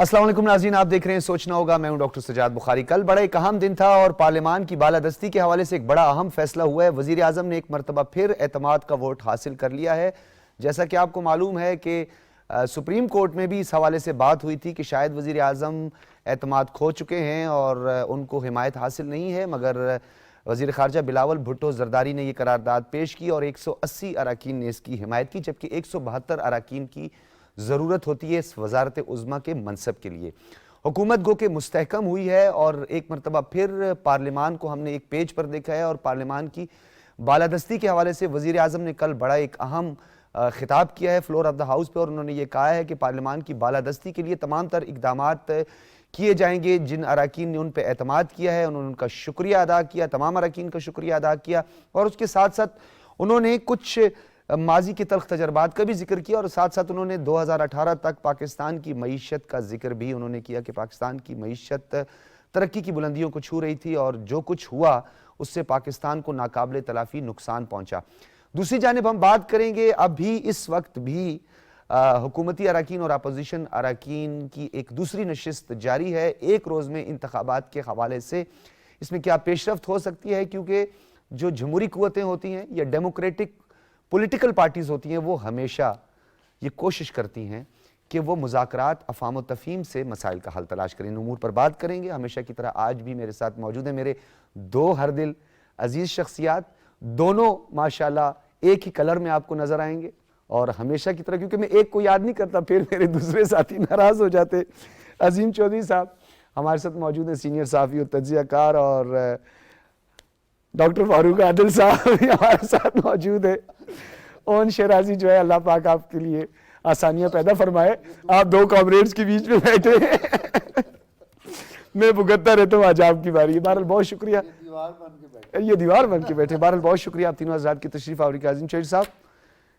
अस्सलाम वालेकुम नाज़रीन, आप देख रहे हैं सोचना होगा। मैं हूं डॉक्टर सजाद बुखारी। कल बड़ा एक अहम दिन था और पार्लियामान की बालादस्ती के हवाले से एक बड़ा अहम फैसला हुआ है। वज़ीर आज़म ने एक मरतबा फिर एतमाद का वोट हासिल कर लिया है। जैसा कि आपको मालूम है कि सुप्रीम कोर्ट में भी इस हवाले से बात हुई थी कि शायद वज़ीर आज़म एतमाद खो चुके हैं और उनको हिमायत हासिल नहीं है, मगर वज़ीर ख़ारजा बिलावल भुट्टो ज़रदारी ने यह करारदाद पेश की और 180 अरकान ने इसकी हिमायत की, जबकि 172 अरकान की ज़रूरत होती है इस वज़ारत उज़्मा के मनसब के लिए। हुकूमत गो के मुस्तहकम हुई है और एक मरतबा फिर पार्लियामान को हमने एक पेज पर देखा है और पार्लियामान की बालादस्ती के हवाले से वज़ीर आज़म ने कल बड़ा एक अहम खिताब किया है फ्लोर ऑफ द हाउस पे, और उन्होंने ये कहा है कि पार्लियामान की बालादस्ती के लिए तमाम तर इक़दामात किए जाएंगे। जिन अरकान ने उन पर एतमाद किया है उन्होंने उनका शुक्रिया अदा किया, तमाम अरकान का शुक्रिया अदा किया, और उसके साथ साथ उन्होंने कुछ माजी के तल्ख तजर्बात का भी जिक्र किया और साथ साथ उन्होंने 2018 तक पाकिस्तान की मईशत का जिक्र भी उन्होंने किया कि पाकिस्तान की मईशत तरक्की की बुलंदियों को छू रही थी और जो कुछ हुआ उससे पाकिस्तान को नाकाबिले तलाफी नुकसान पहुंचा। दूसरी जानिब हम बात करेंगे, अभी इस वक्त भी हुकूमती अरकान और अपोजिशन अरकान की एक दूसरी नशिस्त जारी है एक रोज़ में इंतखाबात के हवाले से। इसमें क्या पेशरफ्त हो सकती है, क्योंकि जो जमहूरी कुव्वतें होती हैं या डेमोक्रेटिक पॉलिटिकल पार्टीज होती हैं वो हमेशा ये कोशिश करती हैं कि वो मुज़ाकरात अफ़ाम व तफ़हीम से मसाइल का हल तलाश करें। इन उमूर पर बात करेंगे। हमेशा की तरह आज भी मेरे साथ मौजूद है मेरे दो हर दिल अजीज़ शख्सियात, दोनों माशाल्लाह एक ही कलर में आपको नज़र आएंगे और हमेशा की तरह, क्योंकि मैं एक को याद नहीं करता फिर मेरे दूसरे साथी नाराज़ हो जाते। अजीम चौधरी साहब हमारे साथ मौजूद हैं, सीनियर सहाफ़ी और तज्ज़ियाकार, और डॉक्टर फारूक आदिल साहब भी हमारे साथ मौजूद है। ओन शराजी जो है, अल्लाह पाक आपके लिए आसानियां पैदा फरमाए। आप दो कॉमरेड्स के बीच में बैठे हैं मैं भुगतता रहता हूँ, आज आपकी बारी है। बहरहाल बहुत शुक्रिया, ये दीवार बन के बैठे। बहरहाल बहुत शुक्रिया आप तीनों हज़रात की तशरीफ़ आवरी। आज़िम चौधरी साहब,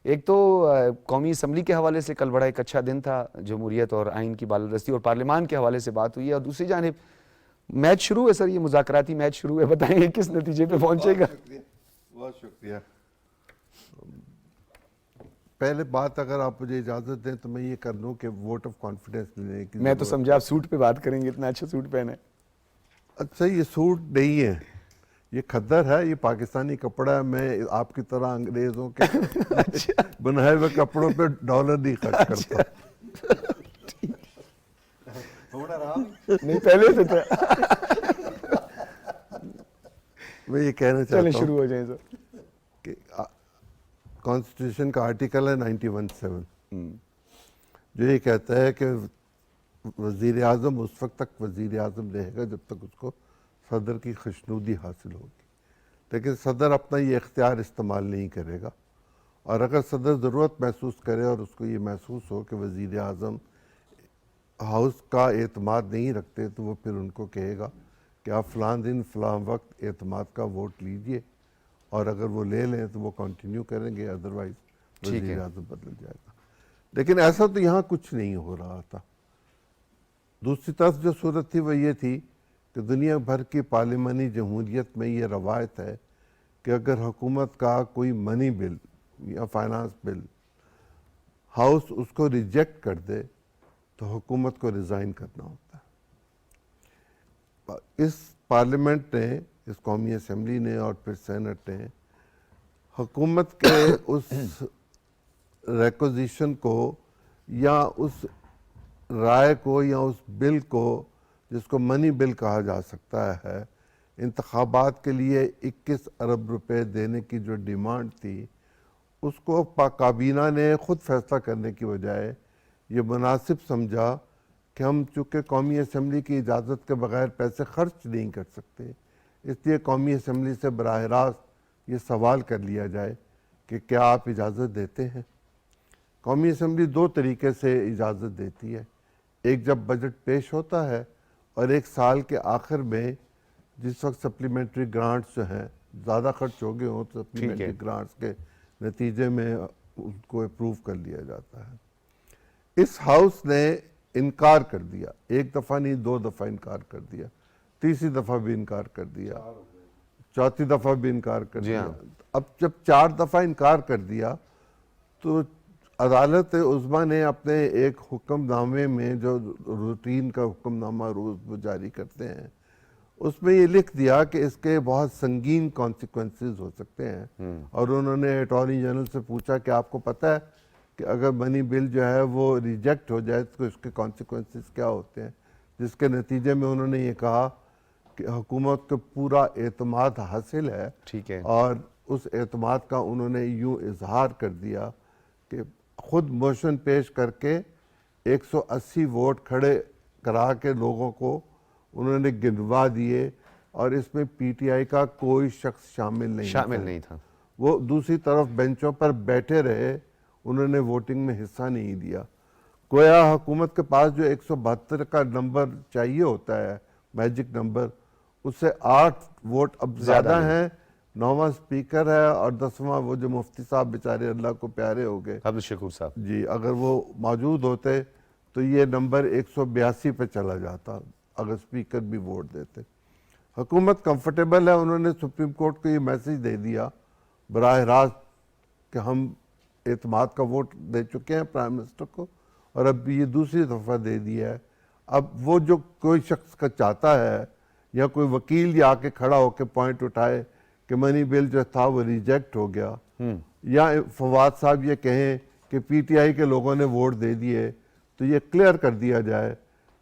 एक तो कौमी असम्बली के हवाले से कल बड़ा एक अच्छा दिन था, जमहूरियत और आइन की बालादस्ती और पार्लियामान के हवाले से बात हुई है, और दूसरी जानिब मैच शुरू है। सर, ये मुज़ाकराती मैच शुरू है, बताएंगे किस नतीजे पे पहुंचेगा? बहुत शुक्रिया। पहले बात, अगर आप मुझे इजाज़त दें तो मैं ये कर लूँ कि वोट ऑफ कॉन्फिडेंस लेने की, मैं तो समझा आप सूट पे बात करेंगे, इतना अच्छा सूट पहने। अच्छा, ये सूट नहीं है, ये खद्दर है, ये पाकिस्तानी कपड़ा है। मैं आपकी तरह अंग्रेज़ों के अच्छा। बनाए हुए कपड़ों पे डॉलर नहीं खर्च करता। थोड़ा रहा नहीं, पहले से था। मैं ये कहना चाहता हूँ, शुरू हो जाए सर, कि कॉन्स्टिट्यूशन का आर्टिकल है 91(7) जो ये कहता है कि वज़ीर आज़म उस वक्त तक वज़ीर आज़म रहेगा जब तक उसको सदर की खुशनुदी हासिल होगी, लेकिन सदर अपना ये इख्तियार इस्तेमाल नहीं करेगा। और अगर सदर ज़रूरत महसूस करे और उसको ये महसूस हो कि वज़ीर आज़म हाउस का एतमाद नहीं रखते, तो वो फिर उनको कहेगा कि आप फ़लाँ दिन फ़लाँ वक्त एतमाद का वोट लीजिए, और अगर वो ले लें तो वो कंटिन्यू करेंगे, अदरवाइज़ वज़ीर आज़म बदल जाएगा। लेकिन ऐसा तो यहाँ कुछ नहीं हो रहा था। दूसरी तरफ जो सूरत थी वो ये थी कि दुनिया भर की पार्लिमानी जमहूरियत में ये रवायत है कि अगर हुकूमत का कोई मनी बिल या फाइनेंस बिल हाउस उसको रिजेक्ट कर दे तो हुकूमत को रिज़ाइन करना होता है। इस पार्लियामेंट ने, इस कौमी असम्बली ने और फिर सेनेट ने हुकूमत के उस रिक्वेजिशन को या उस राय को या उस बिल को, जिसको मनी बिल कहा जा सकता है, इंतखाबात के लिए 21 अरब रुपए देने की जो डिमांड थी, उसको काबीना ने ख़ुद फैसला करने की बजाय ये मुनासिब समझा कि हम चूँकि कौमी असम्बली की इजाज़त के बग़ैर पैसे खर्च नहीं कर सकते, इसलिए कौमी असम्बली से बराह रास्त ये सवाल कर लिया जाए कि क्या आप इजाज़त देते हैं। कौमी असम्बली दो तरीके से इजाज़त देती है, एक जब बजट पेश होता है और एक साल के आखिर में जिस वक्त सप्लीमेंट्री ग्रांट्स जो हैं ज़्यादा खर्च हो गए हों तो सप्लीमेंट्री ग्रांट्स के नतीजे में उनको अप्रूव कर लिया जाता है। इस हाउस ने इनकार कर दिया, एक दफ़ा नहीं 2 दफ़ा इनकार कर दिया, तीसरी दफ़ा भी इनकार कर दिया, चौथी दफ़ा भी इनकार कर दिया। अब जब 4 दफ़ा इनकार कर दिया तो अदालत उज़्मा ने अपने एक हुक्मनामे में, जो रूटीन का हुक्मनामा रोज़ वो जारी करते हैं, उसमें ये लिख दिया कि इसके बहुत संगीन कॉन्सिक्वेंसेस हो सकते हैं। और उन्होंने अटॉर्नी जनरल से पूछा कि आपको पता है कि अगर मनी बिल जो है वो रिजेक्ट हो जाए तो इसके कॉन्सिक्वेंसेस क्या होते हैं, जिसके नतीजे में उन्होंने ये कहा कि हुकूमत को पूरा एतमाद हासिल है। ठीक है। और उस एतमाद का उन्होंने यूँ इजहार कर दिया कि खुद मोशन पेश करके 180 वोट खड़े करा के लोगों को उन्होंने गिनवा दिए, और इसमें पीटीआई का कोई शख्स शामिल नहीं था। वो दूसरी तरफ बेंचों पर बैठे रहे, उन्होंने वोटिंग में हिस्सा नहीं लिया। गोया हुकूमत के पास जो 172 का नंबर चाहिए होता है, मैजिक नंबर, उससे 8 वोट अब ज़्यादा हैं। 9वां स्पीकर है और 10वां वो जो मुफ्ती साहब बेचारे अल्लाह को प्यारे हो गए, अब्दुल शकूर साहब जी, अगर वो मौजूद होते तो ये नंबर 182 पे चला जाता अगर स्पीकर भी वोट देते। हुकूमत कंफर्टेबल है, उन्होंने सुप्रीम कोर्ट को ये मैसेज दे दिया बराह रास्त कि हम एतमाद का वोट दे चुके हैं प्राइम मिनिस्टर को, और अब ये दूसरी दफ़ा दे दिया है। अब वो जो कोई शख्स का चाहता है या कोई वकील या आके खड़ा होकर पॉइंट उठाए कि मनी बिल जो था वो रिजेक्ट हो गया, या फवाद साहब ये कहें कि पीटीआई के लोगों ने वोट दे दिए, तो ये क्लियर कर दिया जाए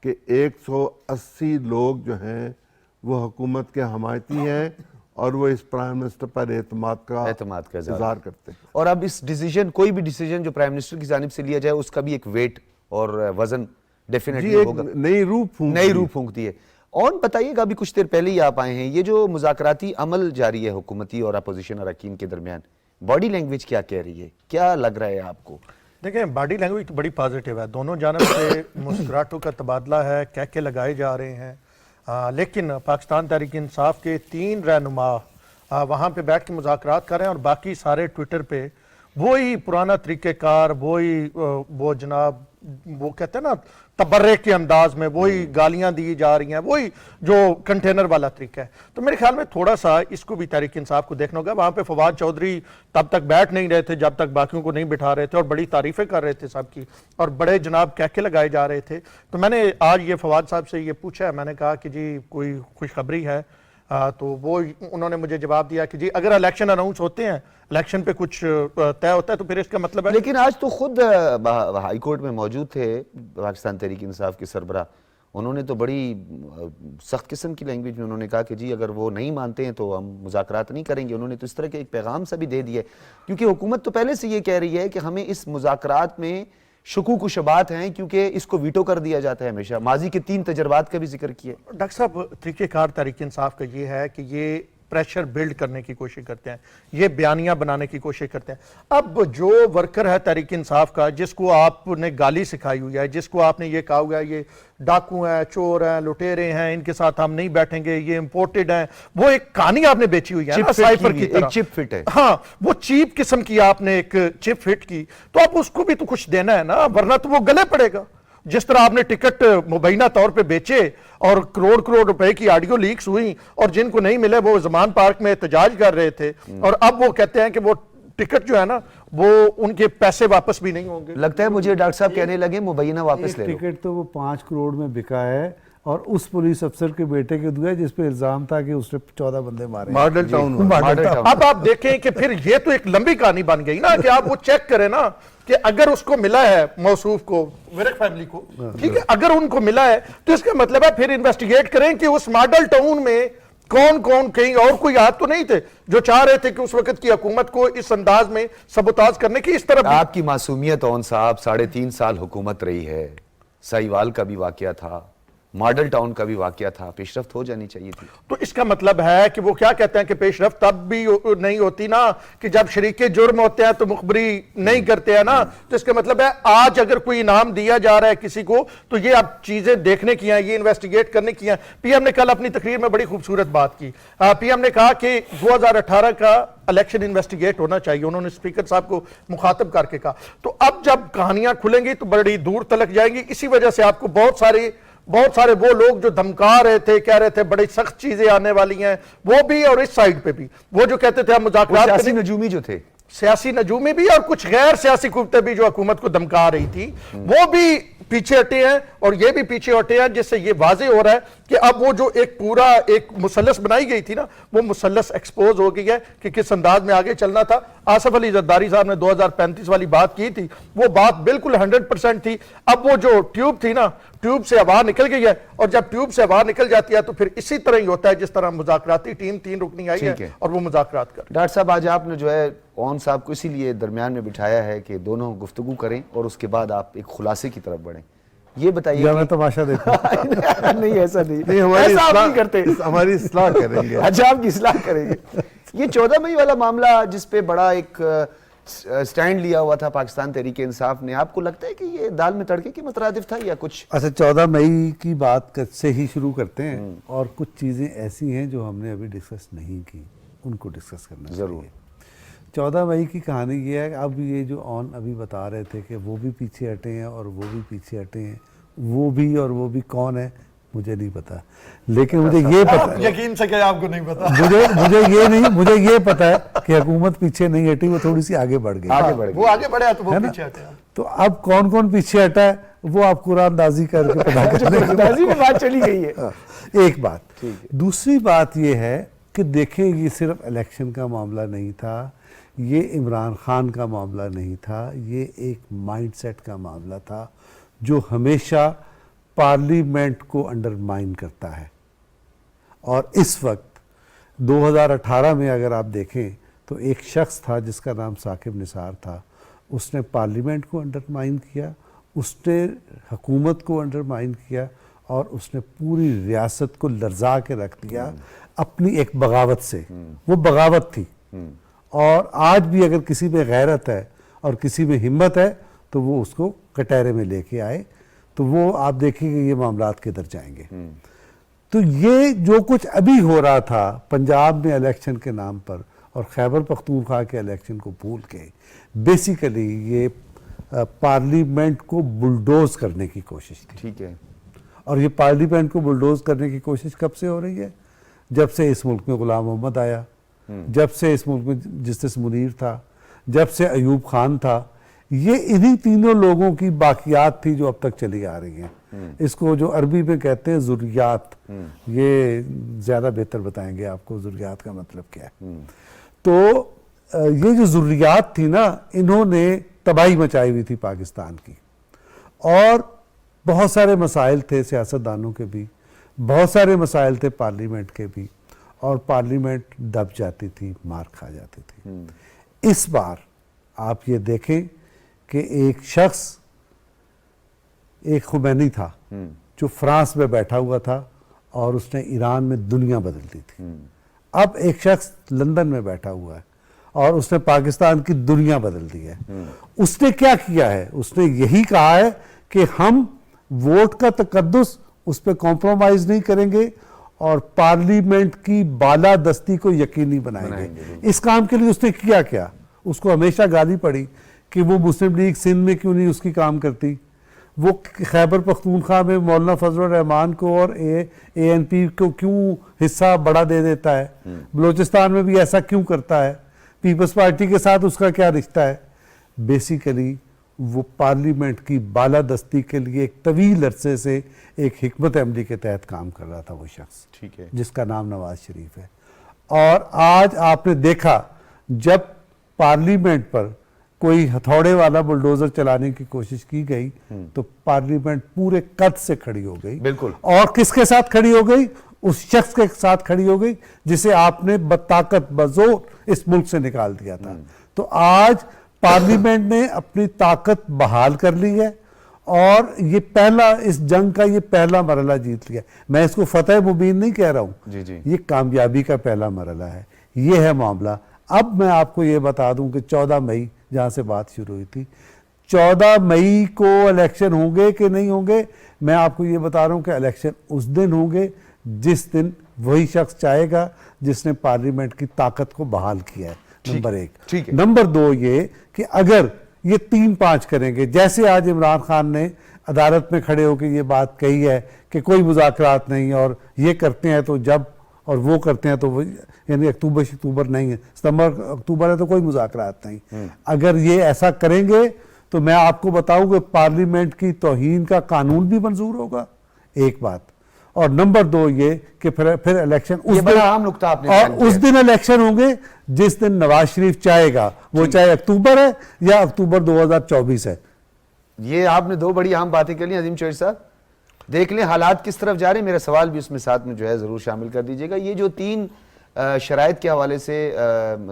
कि 180 लोग जो हैं वो हुकूमत के हमायती हैं और वो इस प्राइम मिनिस्टर पर एतमाद का इज़हार करते हैं। और अब इस डिसीजन, कोई भी डिसीजन जो प्राइम मिनिस्टर की जानिब से लिया जाए, उसका भी एक वेट और वजन डेफिनेटली होगा, नई रूह फूंकती है। और बताइएगा, अभी कुछ देर पहले ही आप आए हैं, ये जो मुज़ाकराती अमल जारी है हुकूमती और अपोजिशन अरकान के दरमियान, बॉडी लैंग्वेज क्या कह रही है, क्या लग रहा है आपको? देखें, बॉडी लैंग्वेज तो बड़ी पॉजिटिव है, दोनों जानब से मुस्कुराहटों का तबादला है, कहके लगाए जा रहे हैं। लेकिन पाकिस्तान तहरीक इंसाफ के 3 रहनुमा वहाँ पे बैठ के मुज़ाकरात कर रहे हैं और बाकी सारे ट्विटर पे वही पुराना तरीक़ेकार, वो जनाब वो कहते हैं ना तबर्रे के अंदाज में वही गालियां दी जा रही हैं, वही जो कंटेनर वाला तरीका है। तो मेरे ख्याल में थोड़ा सा इसको भी तहरीक इंसाफ को देखना होगा। वहाँ पे फवाद चौधरी तब तक बैठ नहीं रहे थे जब तक बाकियों को नहीं बिठा रहे थे, और बड़ी तारीफें कर रहे थे सबकी, और बड़े जनाब कहके लगाए जा रहे थे। तो मैंने आज ये फवाद साहब से ये पूछा है, मैंने कहा कि जी कोई खुशखबरी है? तो वो उन्होंने मुझे जवाब दिया कि जी अगर इलेक्शन अनाउंस होते हैं, इलेक्शन पे कुछ तय होता है तो फिर इसका मतलब है। लेकिन आज तो खुद हाई कोर्ट में मौजूद थे पाकिस्तान तहरीक इंसाफ के सरबराह, उन्होंने तो बड़ी सख्त किस्म की लैंग्वेज में उन्होंने कहा कि जी अगर वो नहीं मानते हैं तो हम मुज़ाकरात नहीं करेंगे। उन्होंने तो इस तरह के एक पैगाम सा भी दे दिया, क्योंकि हुकूमत तो पहले से ये कह रही है कि हमें इस मुज़ाकरात में शुकूक शुबात हैं, क्योंकि इसको वीटो कर दिया जाता है हमेशा। माजी के 3 तजर्बात का भी जिक्र किया। डॉक्टर साहब, तरीक़ेकार तहरीक इंसाफ का ये है कि ये प्रेशर बिल्ड करने की कोशिश करते हैं, ये बयानियां बनाने की कोशिश करते हैं। अब जो वर्कर है तहरीक इंसाफ का, जिसको आपने गाली सिखाई हुई है, जिसको आपने ये कहा हुआ है ये डाकू हैं, चोर हैं, लुटेरे हैं, इनके साथ हम नहीं बैठेंगे, ये इंपोर्टेड हैं, वो एक कहानी आपने बेची हुई है ना साइफर की तरह, एक चिप फिट है। हाँ, वो चीप किस्म की आपने एक चिप फिट की, तो आप उसको भी तो कुछ देना है ना, वरना तो वो गले पड़ेगा। जिस तरह आपने टिकट मुबैना तौर पे बेचे और करोड़ करोड़ रुपए की ऑडियो लीक्स हुई, और जिनको नहीं मिले वो जमान पार्क में एहतजाज कर रहे थे, और अब वो कहते हैं कि वो टिकट जो है ना वो उनके पैसे वापस भी नहीं होंगे। लगता है मुझे डॉक्टर साहब कहने लगे मुबैना वापस ले लो। टिकट तो वो 5 करोड़ में बिका है, और उस पुलिस अफसर के बेटे के दिया जिसपे इल्जाम था कि उसने 14 बंदे मारे। Model town. अब आप देखें कि फिर ये तो एक लंबी कहानी बन गई ना, कि आप वो चेक करें ना कि अगर उसको मिला है मौसूफ को, विरक फैमिली को, ठीक है, अगर उनको मिला है तो इसका मतलब है फिर इन्वेस्टिगेट करें कि उस मॉडल टाउन में कौन कौन, कहीं और कोई हाथ तो नहीं थे जो चाह रहे थे कि उस वक्त की हुकूमत को इस अंदाज में सबोताज करने की। इस तरफ आपकी मासूमियत ओन साहब 3.5 साल हुकूमत रही है, साहिवाल का भी वाकया था, मॉडल टाउन का भी वाकया था, पेशरफ्त हो जानी चाहिए थी। तो इसका मतलब है कि वो क्या कहते हैं कि पेशरफ्त तब भी नहीं होती ना कि जब शरीके जुर्म होते हैं तो मुखबरी नहीं करते हैं ना। तो इसका मतलब है आज अगर कोई इनाम दिया जा रहा है किसी को, तो ये अब चीजें देखने की हैं, ये इन्वेस्टिगेट करने की हैं। पीएम ने कल अपनी तकरीर में बड़ी खूबसूरत बात की। पीएम ने कहा कि 2018 का इलेक्शन इन्वेस्टिगेट होना चाहिए, उन्होंने स्पीकर साहब को मुखातब करके कहा। तो अब जब कहानियां खुलेंगी तो बड़ी दूर तलक जाएंगी। इसी वजह से आपको बहुत सारे वो लोग जो धमका रहे थे, कह रहे थे बड़ी सख्त चीजें आने वाली हैं, वो भी, और इस साइड पे भी वो जो कहते थे हम मुज़ाकरात सियासी नजूमी जो थे, सियासी नजूमी भी और कुछ गैर सियासी कुव्वतें भी जो हुकूमत को धमका रही थी वो भी पीछे हटे हैं और ये भी पीछे हटे हैं, जिससे ये वाजे हो रहा है कि अब वो जो एक पूरा एक मुसल्लस बनाई गई थी ना, वो मुसल्लस एक्सपोज हो गई है कि किस अंदाज में आगे चलना था। आसफ अली जरदारी साहब ने 2035 वाली बात की थी, वो बात बिल्कुल 100% थी। अब वो जो ट्यूब थी ना, ट्यूब से हवा निकल गई है, और जब ट्यूब से हवा निकल जाती है तो फिर इसी तरह ही होता है जिस तरह मुज़ाकराती टीम 3 रुकनी आई है और वो मुज़ाकरात कर। डॉक्टर साहब, आज आपने जो है ओन साहब को इसीलिए दरमियान में बिठाया है कि दोनों गुफ्तगू करें और उसके बाद आप एक खुलासे की तरफ बढ़ें। ये बताइए या मैं तमाशा देखूं? नहीं, ऐसा नहीं, नहीं, हमारी ऐसा आप इस्लाह नहीं करते। हमारी इस्लाह करेंगे। अच्छा, आपकी इस्लाह करेंगे। ये 14 मई वाला मामला जिस पे बड़ा एक स्टैंड लिया हुआ था पाकिस्तान तहरीक इंसाफ ने, आपको लगता है कि ये दाल में तड़के के मुतरादिफ था या कुछ? अच्छा, 14 मई की बात से ही शुरू करते हैं, और कुछ चीज़ें ऐसी हैं जो हमने अभी डिस्कस नहीं की, उनको डिस्कस करना जरूर। 14 मई की कहानी ये है, अब ये जो ऑन अभी बता रहे थे कि वो भी पीछे हटे हैं और वो भी पीछे हटे हैं, वो भी और वो भी कौन है मुझे नहीं पता, लेकिन मुझे ये पता है, यकीन से क्या आपको नहीं पता? मुझे ये पता है कि हुकूमत पीछे नहीं हटी, वो थोड़ी सी आगे बढ़ गई। आगे बढ़ वो आगे बढ़े तो वो पीछे हटे। तो अब कौन कौन पीछे हटा है वो आप कुरानदाजी करके पता करेंगे। गई, में बात चली गई है। एक बात। दूसरी बात ये है कि देखें, ये सिर्फ इलेक्शन का मामला नहीं था, ये इमरान खान का मामला नहीं था, ये एक माइंडसेट का मामला था जो हमेशा पार्लियामेंट को अंडरमाइन करता है। और इस वक्त 2018 में अगर आप देखें तो एक शख्स था जिसका नाम साकिब निसार था, उसने पार्लियामेंट को अंडरमाइन किया, उसने हुकूमत को अंडरमाइन किया, और उसने पूरी रियासत को लर्जा के रख दिया अपनी एक बगावत से। वो बगावत थी। और आज भी अगर किसी में गैरत है और किसी में हिम्मत है तो वो उसको कटहरे में लेके आए, तो वो आप देखिए ये मामलात किधर जाएंगे। तो ये जो कुछ अभी हो रहा था पंजाब में इलेक्शन के नाम पर और खैबर पख्तूनख्वा के इलेक्शन को भूल के, बेसिकली ये पार्लियामेंट को बुलडोज करने की कोशिश थी। ठीक है। और ये पार्लियामेंट को बुलडोज करने की कोशिश कब से हो रही है? जब से इस मुल्क में गुलाम मोहम्मद आया, जब से इस मुल्क में जस्टिस मुनीर था, जब से अयूब खान था। ये इन्हीं तीनों लोगों की बाकियात थी जो अब तक चली आ रही हैं। इसको जो अरबी में कहते हैं ज़ुर्रियात, ये ज़्यादा बेहतर बताएंगे आपको ज़ुर्रियात का मतलब क्या है। तो ये जो ज़ुर्रियात थी ना, इन्होंने तबाही मचाई हुई थी पाकिस्तान की, और बहुत सारे मसाइल थे सियासतदानों के भी, बहुत सारे मसाइल थे पार्लियामेंट के भी, और पार्लियामेंट दब जाती थी, मार खा जाती थी। इस बार आप ये देखें कि एक शख्स, एक खुमैनी था जो फ्रांस में बैठा हुआ था और उसने ईरान में दुनिया बदल दी थी। अब एक शख्स लंदन में बैठा हुआ है और उसने पाकिस्तान की दुनिया बदल दी है। उसने क्या किया है? उसने यही कहा है कि हम वोट का तकद्दुस, उस पर कॉम्प्रोमाइज नहीं करेंगे और पार्लियामेंट की बालादस्ती को यकीनी बनाएंगे। इस काम के लिए उसने किया क्या? उसको हमेशा गाली पड़ी कि वो मुस्लिम लीग सिंध में क्यों नहीं उसकी काम करती, वो खैबर पख्तूनख्वा में मौलाना फजल रहमान को और ANP को क्यों हिस्सा बड़ा दे देता है, बलोचिस्तान में भी ऐसा क्यों करता है, पीपल्स पार्टी के साथ उसका क्या रिश्ता है। बेसिकली वो पार्लियामेंट की बालादस्ती के लिए एक तवील अरसे से एक हिकमत अमली के तहत काम कर रहा था वो शख्स, ठीक है, जिसका नाम नवाज शरीफ है। और आज आपने देखा जब पार्लियामेंट पर कोई हथौड़े वाला बुलडोजर चलाने की कोशिश की गई तो पार्लियामेंट पूरे कद से खड़ी हो गई। बिल्कुल। और किसके साथ खड़ी हो गई? उस शख्स के साथ खड़ी हो गई जिसे आपने बताकत बजोर इस मुल्क से निकाल दिया था। तो आज पार्लियामेंट ने अपनी ताकत बहाल कर ली है और ये पहला, इस जंग का ये पहला मरला जीत लिया। मैं इसको फतेह मुबीन नहीं कह रहा हूं, जी जी, ये कामयाबी का पहला मरला है। ये है मामला। अब मैं आपको ये बता दूं कि 14 मई जहां से बात शुरू हुई थी, 14 मई को इलेक्शन होंगे कि नहीं होंगे, मैं आपको ये बता रहा हूं कि इलेक्शन उस दिन होंगे जिस दिन वही शख्स चाहेगा जिसने पार्लियामेंट की ताकत को बहाल किया है। नंबर एक। ठीक है। नंबर दो ये कि अगर ये 3-5 करेंगे, जैसे आज इमरान खान ने अदालत में खड़े होकर ये बात कही है कि कोई मुज़ाकरात नहीं और ये करते हैं तो जब और वो करते हैं तो वो यानी अक्टूबर नहीं है, सितंबर अक्टूबर है तो कोई मुज़ाकरात नहीं। अगर ये ऐसा करेंगे तो मैं आपको बताऊं कि पार्लियामेंट की तौहीन का कानून भी मंजूर होगा, एक बात। और नंबर 2 ये कि फिर इलेक्शन उस ये दिन, बड़ा अहम नुकता आपने और ध्यान दिया उस है। दिन इलेक्शन होंगे जिस दिन नवाज शरीफ चाहेगा, वो चाहे अक्टूबर है या अक्टूबर 2024 है। ये आपने दो बड़ी अहम बातें कर ली अजीम चौधरी साहब। देख लें हालात किस तरफ जा रहे हैं, मेरा सवाल भी उसमें साथ में जो है ज़रूर शामिल कर दीजिएगा। ये जो 3 शराइत के हवाले से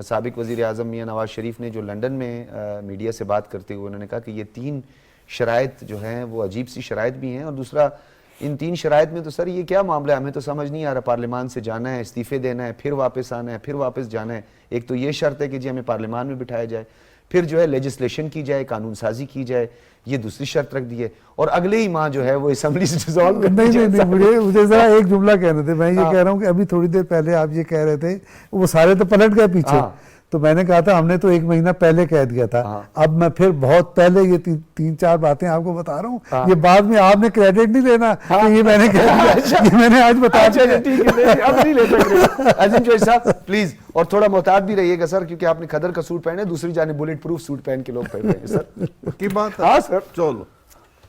साबिक वज़ीर आज़म मियां नवाज शरीफ ने जो लंदन में मीडिया से बात करते हुए उन्होंने कहा कि ये 3 शराइत जो हैं वो अजीब सी शराइत भी हैं, और दूसरा इन 3 शराइत में तो सर ये क्या मामला है, हमें तो समझ नहीं आ रहा। पार्लियामान से जाना है, इस्तीफे देना है, फिर वापस आना है, फिर वापस जाना है। एक तो ये शर्त है कि जी हमें पार्लियामान में बिठाया जाए, फिर जो है लेजिस्लेशन की जाए, कानून साजी की जाए, ये दूसरी शर्त रख दी है, और अगले ही माह जो है वो असम्बली से डिसॉल्व कर दी जाए। मुझे जरा एक जुमला कहना थे। मैं ये कह रहा हूँ कि अभी थोड़ी देर पहले आप ये कह रहे थे वो सारे तो पलट गए पीछे। हाँ। तो मैंने कहा था हमने तो 1 महीना पहले कह दिया था। अब मैं फिर बहुत पहले ये 3-4 बातें आपको बता रहा हूँ। ये बाद में आपने क्रेडिट नहीं लेना कि ये मैंने कह दिया, ये मैंने आज बता अच्छा दिया। ठीक है, नहीं, अब नहीं ले सकते। अजीम चौधरी साहब प्लीज, और थोड़ा मोहतात भी रहिएगा सर, क्योंकि आपने खदर का सूट पहने, दूसरी जाने बुलेट प्रूफ सूट पहन के लोग पहन रहे हैं सर। की बात है। हाँ सर। चलो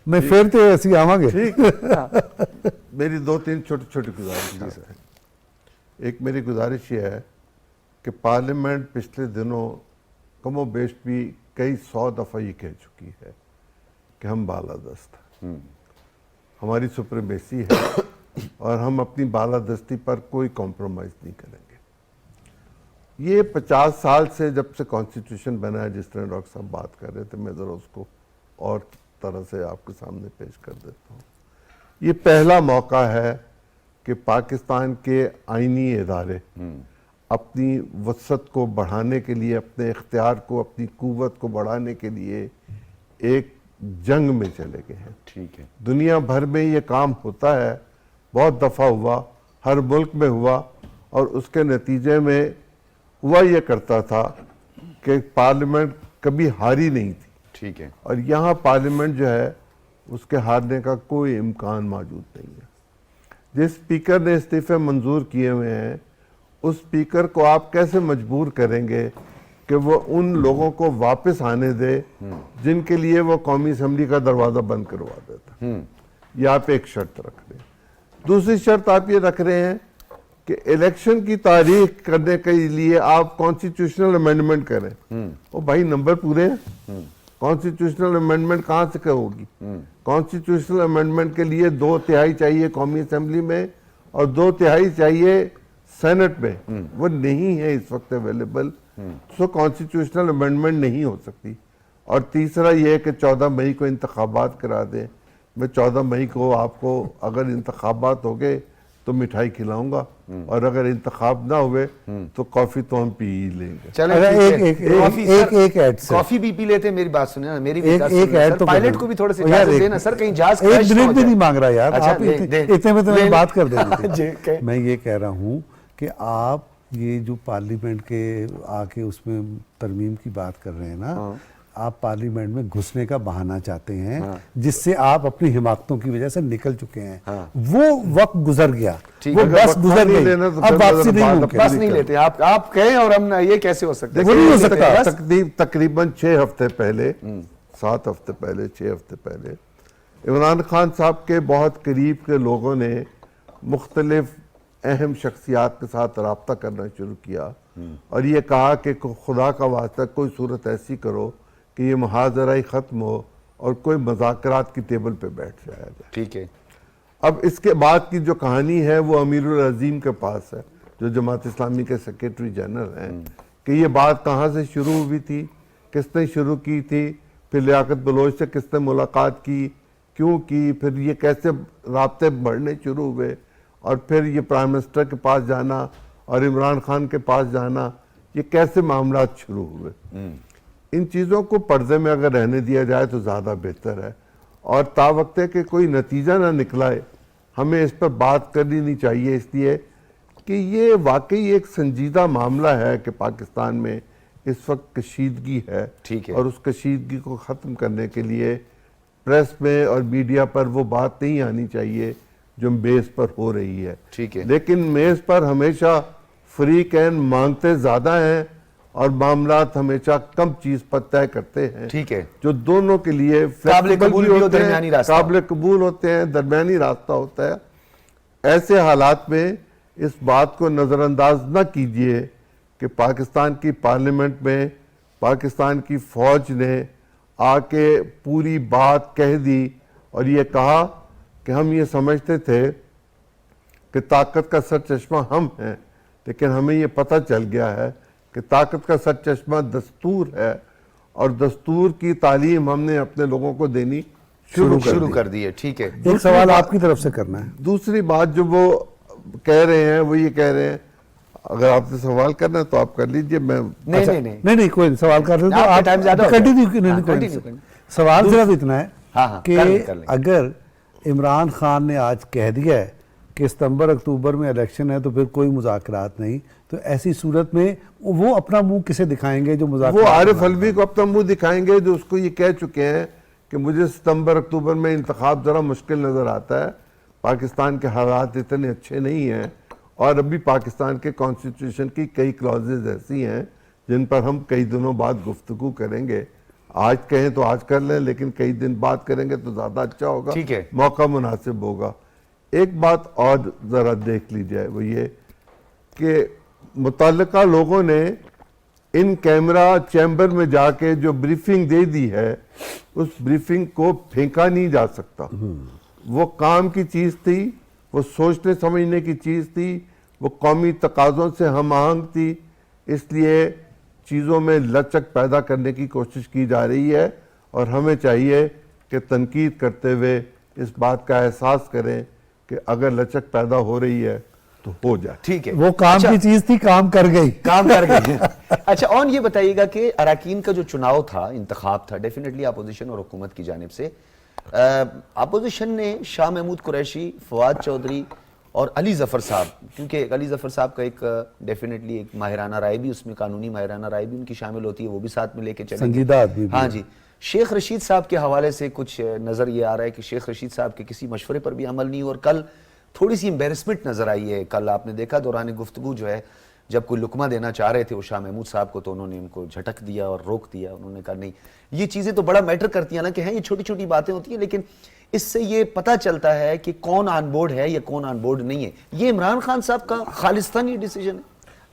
मैं फिर तो ऐसी आवांगे। ठीक है। मेरी 2-3 छोटी गुजारिश है। एक मेरी गुजारिश ये है कि पार्लियामेंट पिछले दिनों कमो बेश भी कई 100 दफ़ा ये कह चुकी है कि हम बालादस्त हैं, हमारी सुप्रीमेसी है और हम अपनी बालादस्ती पर कोई कॉम्प्रोमाइज़ नहीं करेंगे। ये 50 साल से जब से कॉन्स्टिट्यूशन बना है, जिस तरह डॉक्टर साहब बात कर रहे थे, मैं ज़रा उसको और तरह से आपके सामने पेश कर देता हूँ। ये पहला मौका है कि पाकिस्तान के आईनी इदारे अपनी वसअत को बढ़ाने के लिए, अपने इख्तियार को, अपनी कुव्वत को बढ़ाने के लिए एक जंग में चले गए हैं। ठीक है। दुनिया भर में ये काम होता है, बहुत दफ़ा हुआ, हर मुल्क में हुआ, और उसके नतीजे में हुआ ये करता था कि पार्लियामेंट कभी हारी नहीं थी। ठीक है। और यहाँ पार्लियामेंट जो है उसके हारने का कोई इम्कान मौजूद नहीं है। जिस स्पीकर ने इस्तीफे मंजूर किए हुए हैं, उस स्पीकर को आप कैसे मजबूर करेंगे कि वो उन लोगों को वापस आने दे जिनके लिए वो कौमी असम्बली का दरवाज़ा बंद करवा देता। ये आप एक शर्त रख रहे हैं। दूसरी शर्त आप ये रख रहे हैं कि इलेक्शन की तारीख करने के लिए आप कॉन्स्टिट्यूशनल अमेंडमेंट करें। ओ भाई, नंबर पूरे हैं। कॉन्स्टिट्यूशनल अमेंडमेंट कहाँ से होगी? कॉन्स्टिट्यूशनल अमेंडमेंट के लिए 2/3 चाहिए कौमी असम्बली में और 2/3 चाहिए सेनेट में। वो नहीं है इस वक्त अवेलेबल, सो कॉन्स्टिट्यूशनल अमेंडमेंट नहीं हो सकती। और तीसरा ये है कि 14 मई को इंतखाबात करा दें। मैं 14 मई को आपको अगर इंतखाबात हो गए तो मिठाई खिलाऊंगा, और अगर इंतखाब ना हुए तो कॉफी तो हम पी ही लेंगे। चलो एक ऐड से कॉफी भी पी लेते हैं। मेरी बात सुनिए ना, मेरी भी बात एक सुनिए ऐड सर, तो पायलट को भी थोड़े से यार, इजाजत देना सर, कहीं जहाज एक क्रैश ना मिनट हो भी जाए। नहीं मांग रहा यार। अच्छा, आप दे- इतने में तो मैं बात कर जी, देंगे। कह- मैं ये कह रहा हूँ कि आप ये जो पार्लियामेंट के आके उसमें तरमीम की बात कर रहे हैं ना, आप पार्लियामेंट में घुसने का बहाना चाहते हैं, जिससे आप अपनी हिमाकतों की वजह से निकल चुके हैं। वो वक्त गुजर गया, ठीक वो है। बस वक्त गुजर नहीं गई, लेना तो अब फिर वापसी नहीं बात मुमकिन। बस नहीं लेते आप कहें, और हम ना, ये कैसे हो सकता है? वो नहीं हो सकता। तकरीबन 6 हफ्ते पहले, 7 हफ्ते पहले, 6 हफ्ते पहले इमरान खान साहब के बहुत करीब के लोगों ने मुख्तलिफ अहम शख्सियात के साथ रब्ता करना शुरू किया और ये कहा कि खुदा का वास्ता कोई सूरत ऐसी करो कि ये मुहाजरा ही ख़त्म हो और कोई मज़ाकरात की टेबल पे बैठ जाया जाए। ठीक है। अब इसके बाद की जो कहानी है वो अमीरुल अजीम के पास है, जो जमात इस्लामी के सेक्रेटरी जनरल हैं, कि ये बात कहाँ से शुरू हुई थी, किसने शुरू की थी, फिर लियाकत बलोच से किसने मुलाकात की, क्यों की, फिर ये कैसे राब्ते बढ़ने शुरू हुए, और फिर ये प्राइम मिनिस्टर के पास जाना और इमरान खान के पास जाना, ये कैसे मामला शुरू हुए। इन चीज़ों को पर्दे में अगर रहने दिया जाए तो ज़्यादा बेहतर है, और तावक्ते के कोई नतीजा ना निकलाए, हमें इस पर बात करनी नहीं चाहिए, इसलिए कि ये वाकई एक संजीदा मामला है कि पाकिस्तान में इस वक्त कशीदगी है। ठीक है। और उस कशीदगी को ख़त्म करने के लिए प्रेस में और मीडिया पर वो बात नहीं आनी चाहिए जो मेज पर हो रही है। ठीक है। लेकिन मेज पर हमेशा फ्री कैन मांगते ज्यादा हैं और मामलात हमेशा कम चीज पर तय करते हैं। ठीक है। जो दोनों के लिए काबिल flexible कबूल भी भी हो, होते हैं, दरमियानी रास्ता। काबिल कबूल होते हैं, दरमियानी रास्ता होता है। ऐसे हालात में इस बात को नजरअंदाज न कीजिए कि पाकिस्तान की पार्लियामेंट में पाकिस्तान की फौज ने आके पूरी बात कह दी और ये कहा कि हम ये समझते थे कि ताकत का सर चश्मा हम हैं, लेकिन हमें ये पता चल गया है कि ताकत का सर चश्मा दस्तूर है और दस्तूर की तालीम हमने अपने लोगों को देनी शुरू कर दी है। ठीक है। एक सवाल आपकी तरफ से करना है। दूसरी बात जो वो कह रहे हैं वो ये कह रहे हैं, अगर आपसे सवाल करना है तो आप कर लीजिए। मैं नहीं नहीं नहीं, नहीं नहीं, कोई नहीं, सवाल कर रहे हो तो आपका आप टाइम ज्यादा हो गया। कंटिन्यू हाँ, कोई continue नहीं। करें। सवाल सिर्फ इतना है हाँ, कि कर लें। अगर इमरान खान ने आज कह दिया है कि सितंबर अक्टूबर में इलेक्शन है तो फिर कोई मुज़ाकरात नहीं, तो ऐसी सूरत में वो अपना मुंह किसे दिखाएंगे जो वो मुज़ाकरात आरिफ अलवी को अपना मुंह दिखाएंगे जो उसको ये कह चुके हैं कि मुझे सितंबर अक्टूबर में इंतखाब ज़रा मुश्किल नज़र आता है, पाकिस्तान के हालात इतने अच्छे नहीं हैं और अभी पाकिस्तान के कॉन्स्टिट्यूशन की कई क्लॉजेज ऐसी हैं जिन पर हम कई दिनों बाद गुफ्तगू करेंगे। आज कहें तो आज कर लें, लेकिन कई दिन बाद करेंगे तो ज़्यादा अच्छा होगा, ठीक है। मौका मुनासिब होगा। एक बात और ज़रा देख लीजिए, वो ये कि मुतल्लिका लोगों ने इन कैमरा चैम्बर में जाके जो ब्रीफिंग दे दी है उस ब्रीफिंग को फेंका नहीं जा सकता। वो काम की चीज़ थी, वो सोचने समझने की चीज़ थी, वो कौमी तकाज़ों से हम आहंग थी, इसलिए चीज़ों में लचक पैदा करने की कोशिश की जा रही है और हमें चाहिए कि तनकीद करते हुए इस बात का एहसास करें कि अगर लचक पैदा हो रही है तो हो जाए। ठीक है। वो काम अच्छा, की चीज थी, काम कर गई। काम कर गए। अच्छा, और ये बताइएगा कि अराकीन का जो चुनाव था, इंतखाब था, डेफिनेटली अपोजिशन और हुकूमत की जानिब से अपोजिशन ने शाह महमूद कुरैशी, फवाद चौधरी और अली जफर साहब, क्योंकि अली जफर साहब का एक डेफिनेटली एक माहिराना राय भी, उसमें कानूनी माहिराना राय भी उनकी शामिल होती है, वो भी साथ में लेके चलेंगे। संजीदा आदमी भी हाँ है। जी। शेख रशीद साहब के हवाले से कुछ नज़र ये आ रहा है कि शेख रशीद साहब के किसी मशवरे पर भी अमल नहीं, और कल थोड़ी सी एम्बेरसमेंट नजर आई है। कल आपने देखा दौरान गुफ्तगू जो है, जब कोई लुकमा देना चाह रहे थे वो शाह महमूद साहब को, तो उन्होंने उनको झटक दिया और रोक दिया। उन्होंने कहा नहीं, ये चीज़ें तो बड़ा मैटर करती हैं ना, कि हैं ये छोटी छोटी बातें होती हैं, लेकिन इससे ये पता चलता है कि कौन ऑन बोर्ड है या कौन ऑन बोर्ड नहीं है। ये इमरान खान साहब का खालिस्तानी डिसीजन है।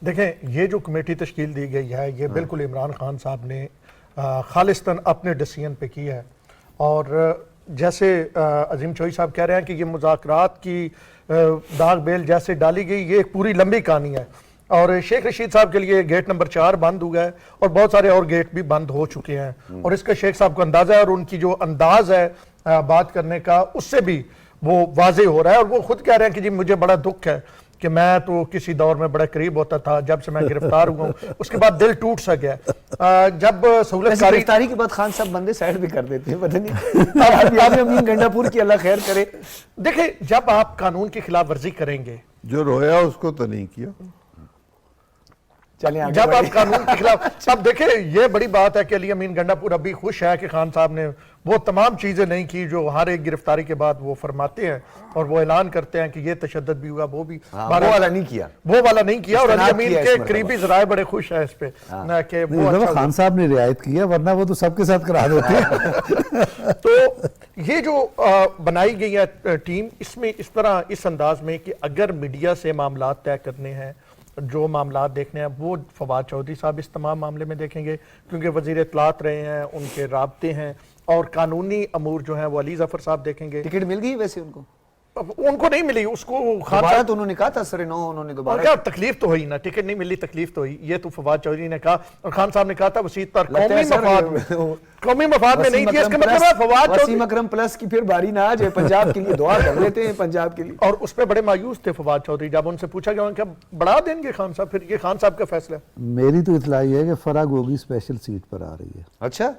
देखें, ये जो कमेटी तश्कील दी गई है, ये बिल्कुल इमरान खान साहब ने खालिस्तान अपने डिसीजन पे की है। और जैसे अजीम चौधरी साहब कह रहे हैं कि ये मुज़ाकरात की दाग बेल जैसे डाली गई, ये एक पूरी लंबी कहानी है। और शेख रशीद साहब के लिए गेट नंबर 4 बंद हुआ है और बहुत सारे और गेट भी बंद हो चुके हैं, और इसका शेख साहब को अंदाजा है, और उनकी जो अंदाज है बात करने का, उससे भी वो वाजे हो रहा है। और वो खुद कह रहे हैं कि जी मुझे बड़ा दुख है कि मैं तो किसी दौर में बड़ा करीब होता था, जब से मैं गिरफ्तार हुआ हूँ उसके बाद दिल टूट सा गया। जब सहूलत गिरफ्तारी के बाद खान साहब बंदे साइड भी कर देते हैं, पता नहीं। आप अमीन गंडापुर की अल्लाह खैर करे। देखिए, जब आप कानून की खिलाफ वर्जी करेंगे, जो रोया उसको तो नहीं किया। चलें आगे जब आप बढ़ें। कानून के खिलाफ, अब देखिए ये बड़ी बात है कि अली अमीन गंडापुर अभी खुश है कि खान साहब ने वो तमाम चीजें नहीं की जो हर एक गिरफ्तारी के बाद वो फरमाते हैं, और वो ऐलान करते हैं कि ये तशद्दुद भी हुआ, वो भी हाँ, वो वाला नहीं किया। वो वाला नहीं किया। और अली इस्तेनाब अमीन किया के इस मरतबा। करीबी जराए बड़े खुश है इस पे कि वो नहीं, अच्छा खान साहब ने रियायत की है, वरना वो तो सबके साथ करा देते हैं। तो ये जो बनाई गई है टीम, इसमें इस तरह इस अंदाज में कि अगर मीडिया से मामला तय करने हैं, जो मामला देखने हैं, वो फवाद चौधरी साहब इस तमाम मामले में देखेंगे, क्योंकि वजीर इत्तलात रहे हैं, उनके राब्ते हैं, और कानूनी अमूर जो हैं वो अली जफर साहब देखेंगे। टिकट मिल गई वैसे उनको? अब उनको नहीं मिली, उसको खान दोबारा साहब, तो उन्होंने कहा था सर नो, उन्होंने और दोबारा क्या तकलीफ तो हुई ना, टिकट नहीं मिली, तकलीफ तो हुई। ये तो फवाद चौधरी ने कहा, और खान साहब ने कहा था वसीयत पर लगता है सर, कौमी मफाद में नहीं थी। इसका मतलब है फवाद चौधरी, वसीम अकरम प्लस की फिर बारी ना आ जाए, पंजाब के लिए दुआ कर लेते हैं, पंजाब के लिए। और उस पर बड़े मायूस थे फवाद चौधरी। जब उनसे पूछा गया क्या बढ़ा देंगे खान साहब, फिर ये खान साहब का फैसला। मेरी तो इतला ये है कि फराह गोगी स्पेशल सीट पर आ रही है। अच्छा,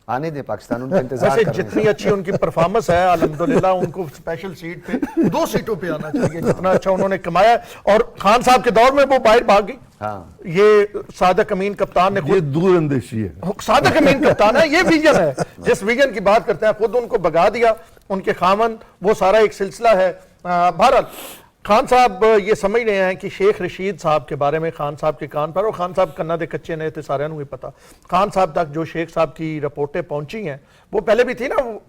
आने दे, पाकिस्तान उनका इंतजार वैसे कर रहे जितनी अच्छी उनकी परफॉर्मेंस है अल्हम्दुलिल्लाह, उनको स्पेशल सीट पे 2 सीटों पे आना चाहिए, जितना अच्छा उन्होंने कमाया। और खान साहब के दौर में वो बाहर भाग गई। हाँ। ये सादिक अमीन कप्तान ने ये खुद, दूर अंदेशी है। सादिक अमीन कप्तान है, ये विजन है, जिस विजन की बात करते हैं, खुद उनको भगा दिया। उनके खामन, वो सारा एक सिलसिला है बहरहाल खान साहब ये समझ रहे हैं कि शेख रशीद साहब के बारे में खान साहब के कान पर, और खान साहब कन्ना दे कच्चे ने थे, सारे भी पता, खान साहब तक जो शेख साहब की रिपोर्टें पहुंची हैं वो पहले भी थी ना, वो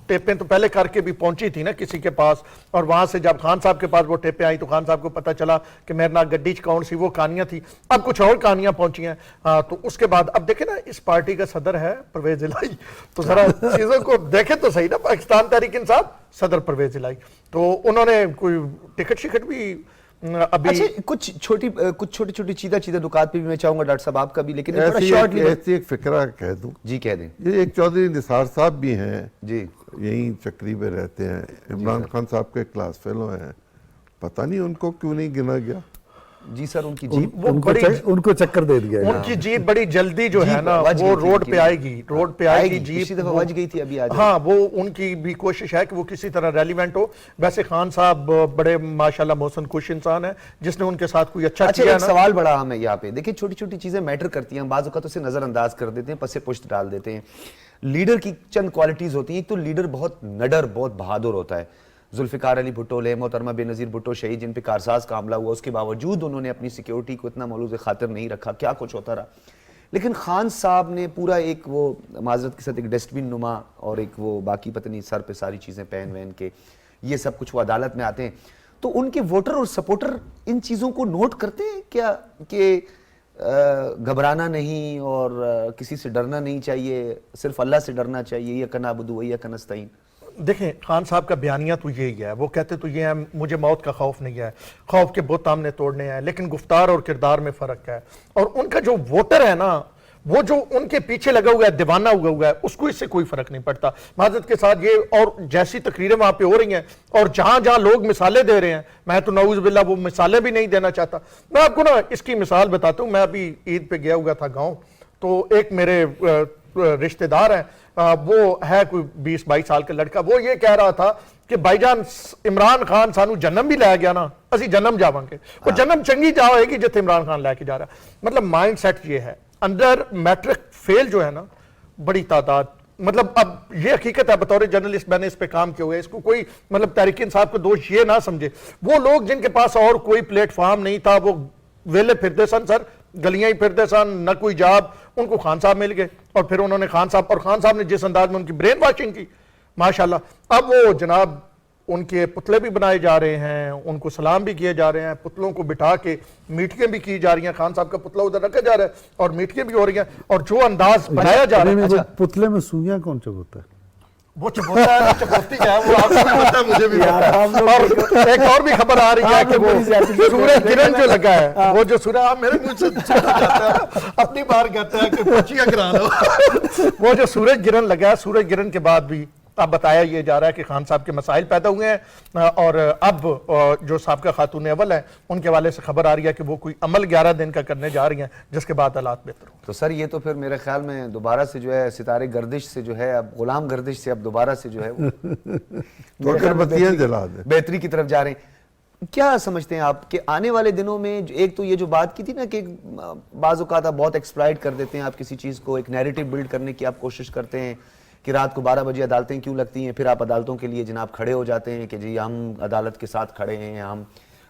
टेपें तो पहले करके भी पहुंची थी ना किसी के पास, और वहां से जब खान साहब के पास वो टेपें आई तो खान साहब को पता चला कि मेरे नाम गड्डी कौन सी, वो कहानियां थी। अब कुछ और कहानियां पहुंची हैं। तो उसके बाद अब देखें ना, इस पार्टी का सदर है परवेज इलाही, तो जरा चीजों को देखें तो सही ना, पाकिस्तान तहरीक इंसाफ सदर परवेज इलाही, तो उन्होंने कोई टिकट शिकट भी अभी अच्छा, कुछ छोटी छोटी चीदा दुकान पे भी मैं चाहूंगा डॉक्टर साहब आपका भी, लेकिन थोड़ा ऐसी शॉर्टली ऐसी एक फिक्रा कह दूं, जी कह दें ये एक चौधरी निसार साहब भी हैं जी, यहीं चक्री में रहते हैं, इमरान खान साहब के क्लास फेलो हैं, पता नहीं उनको क्यों नहीं गिना गया। जी सर, उनकी जीप वो बड़ी उनको चक्कर दे दिया है। उनकी जीप बड़ी जल्दी जो है जीप ना वज वो गई थी रोड उनकी। पे आएगी, रोड पे आएगी जीप, पिछली दफा वज गई थी, अभी आ जाएगी। हाँ, वो उनकी भी कोशिश है कि वो किसी तरह रेलिवेंट हो। वैसे खान साहब बड़े माशाल्लाह मोहसिन खुश इंसान है, जिसने उनके साथ कोई अच्छा किया एक ना। सवाल बड़ा हम है यहाँ पे, देखिए छोटी छोटी चीजें मैटर करती हैं, बाज़ औक़ात उसे नजरअंदाज कर देते हैं, पसे पुश्त डाल देते हैं। लीडर की चंद क्वालिटीज होती हैं, तो लीडर बहुत नडर, बहुत बहादुर होता है। जुल्फ़िकार अली भुट्टो ले, मोहतरमा बेनज़ीर भुट्टो शहीद, जिन पे कारसाज का हमला हुआ, उसके बावजूद उन्होंने अपनी सिक्योरिटी को इतना मौलूज़ खातिर नहीं रखा, क्या कुछ होता रहा। लेकिन खान साहब ने पूरा एक वो माजरत के साथ एक डस्टबिन नुमा और एक वो बाकी पता नहीं सर पे सारी चीज़ें पहन वहन के, ये सब कुछ वो अदालत में आते हैं, तो उनके वोटर और सपोर्टर इन चीज़ों को नोट करते हैं क्या कि घबराना नहीं और किसी से डरना नहीं चाहिए, सिर्फ अल्लाह से डरना चाहिए, या कनाबुदु या कनस्ताइन। देखें खान साहब का बयानिया तो यही है, वो कहते तो ये है मुझे मौत का खौफ नहीं है, खौफ के बुत हमने तोड़ने हैं, लेकिन गुफ्तार और किरदार में फर्क है। और उनका जो वोटर है ना, वो जो उनके पीछे लगा हुआ है, दीवाना हुआ है, उसको इससे कोई फर्क नहीं पड़ता। माजरत के साथ ये, और जैसी तकरीरें वहां पे हो रही हैं और जहां जहां लोग मिसालें दे रहे हैं, मैं तो नऊज़ बिल्ला वो मिसालें भी नहीं देना चाहता। मैं आपको ना इसकी मिसाल बताता हूं। मैं अभी ईद पे गया हुआ था गाँव, तो एक मेरे रिश्तेदार हैं, वो है कोई 20-22 साल का लड़का, वो ये कह रहा था कि भाईजान इमरान खान सानू जन्म भी लै गया ना, असी जन्म जावांगे, वो जन्म चंगी जा होएगी जिथे इमरान खान लैके जा रहा है। मतलब माइंड सेट ये है। अंदर मैट्रिक फेल जो है ना बड़ी तादाद, मतलब अब ये हकीकत है, बतौर जर्नलिस्ट मैंने इस पे काम किया हुआ है, इसको कोई मतलब तहरीक इंसाफ को दोष ये ना समझे। वो लोग जिनके पास और कोई प्लेटफॉर्म नहीं था, वो वेले फिरते सन सर, गलियां ही फिरते सन, न कोई जॉब, उनको खान साहब मिल गए, और फिर उन्होंने खान साहब ने जिस अंदाज में उनकी ब्रेन वॉशिंग की माशाल्लाह, अब वो जनाब उनके पुतले भी बनाए जा रहे हैं, उनको सलाम भी किए जा रहे हैं, पुतलों को बिठा के मीटिंगें भी की जा रही हैं, खान साहब का पुतला उधर रखा जा रहा है और मीटिंगें भी हो रही हैं, और जो अंदाज बनाया जा रहा है। वो पुतले में सुइयां कौन चबोता है? वो चबोता है, चबोती है, वो आपको भी पता है, मुझे भी पता है। और एक और भी खबर आ रही है कि वो सूरज किरण जो लगा है, वो जो सूरज, आप मेरे मुंह से जाता है, अपनी बार कहते हैं कि पचिया गिरा लो। वो जो सूरज गिरन लगा है, सूरज गिरन के बाद भी अब बताया ये जा रहा है कि खान साहब के मसाइल पैदा हुए हैं, और अब जो साहब खातून अव्वल है उनके वाले से खबर आ रही है कि वो कोई अमल 11 दिन का करने जा रही हैं, जिसके बाद हालात बेहतर हो। तो सर ये तो फिर मेरे ख्याल में दोबारा से जो है सितारे गर्दिश से जो है, अब गुलाम गर्दिश से अब दोबारा से जो है वो तो अगरबत्तियां जला दे, बेहतरी की तरफ जा रहे हैं। क्या समझते हैं आप कि आने वाले दिनों में, एक तो ये जो बात की थी ना कि बाज़ औक़ात आप बहुत एक्सप्लॉइट कर देते हैं, आप किसी चीज़ को एक नैरेटिव बिल्ड करने की आप कोशिश करते हैं कि रात को 12 बजे अदालतें क्यों लगती हैं, फिर आप अदालतों के लिए जनाब खड़े हो जाते हैं कि जी हम अदालत के साथ खड़े हैं, हम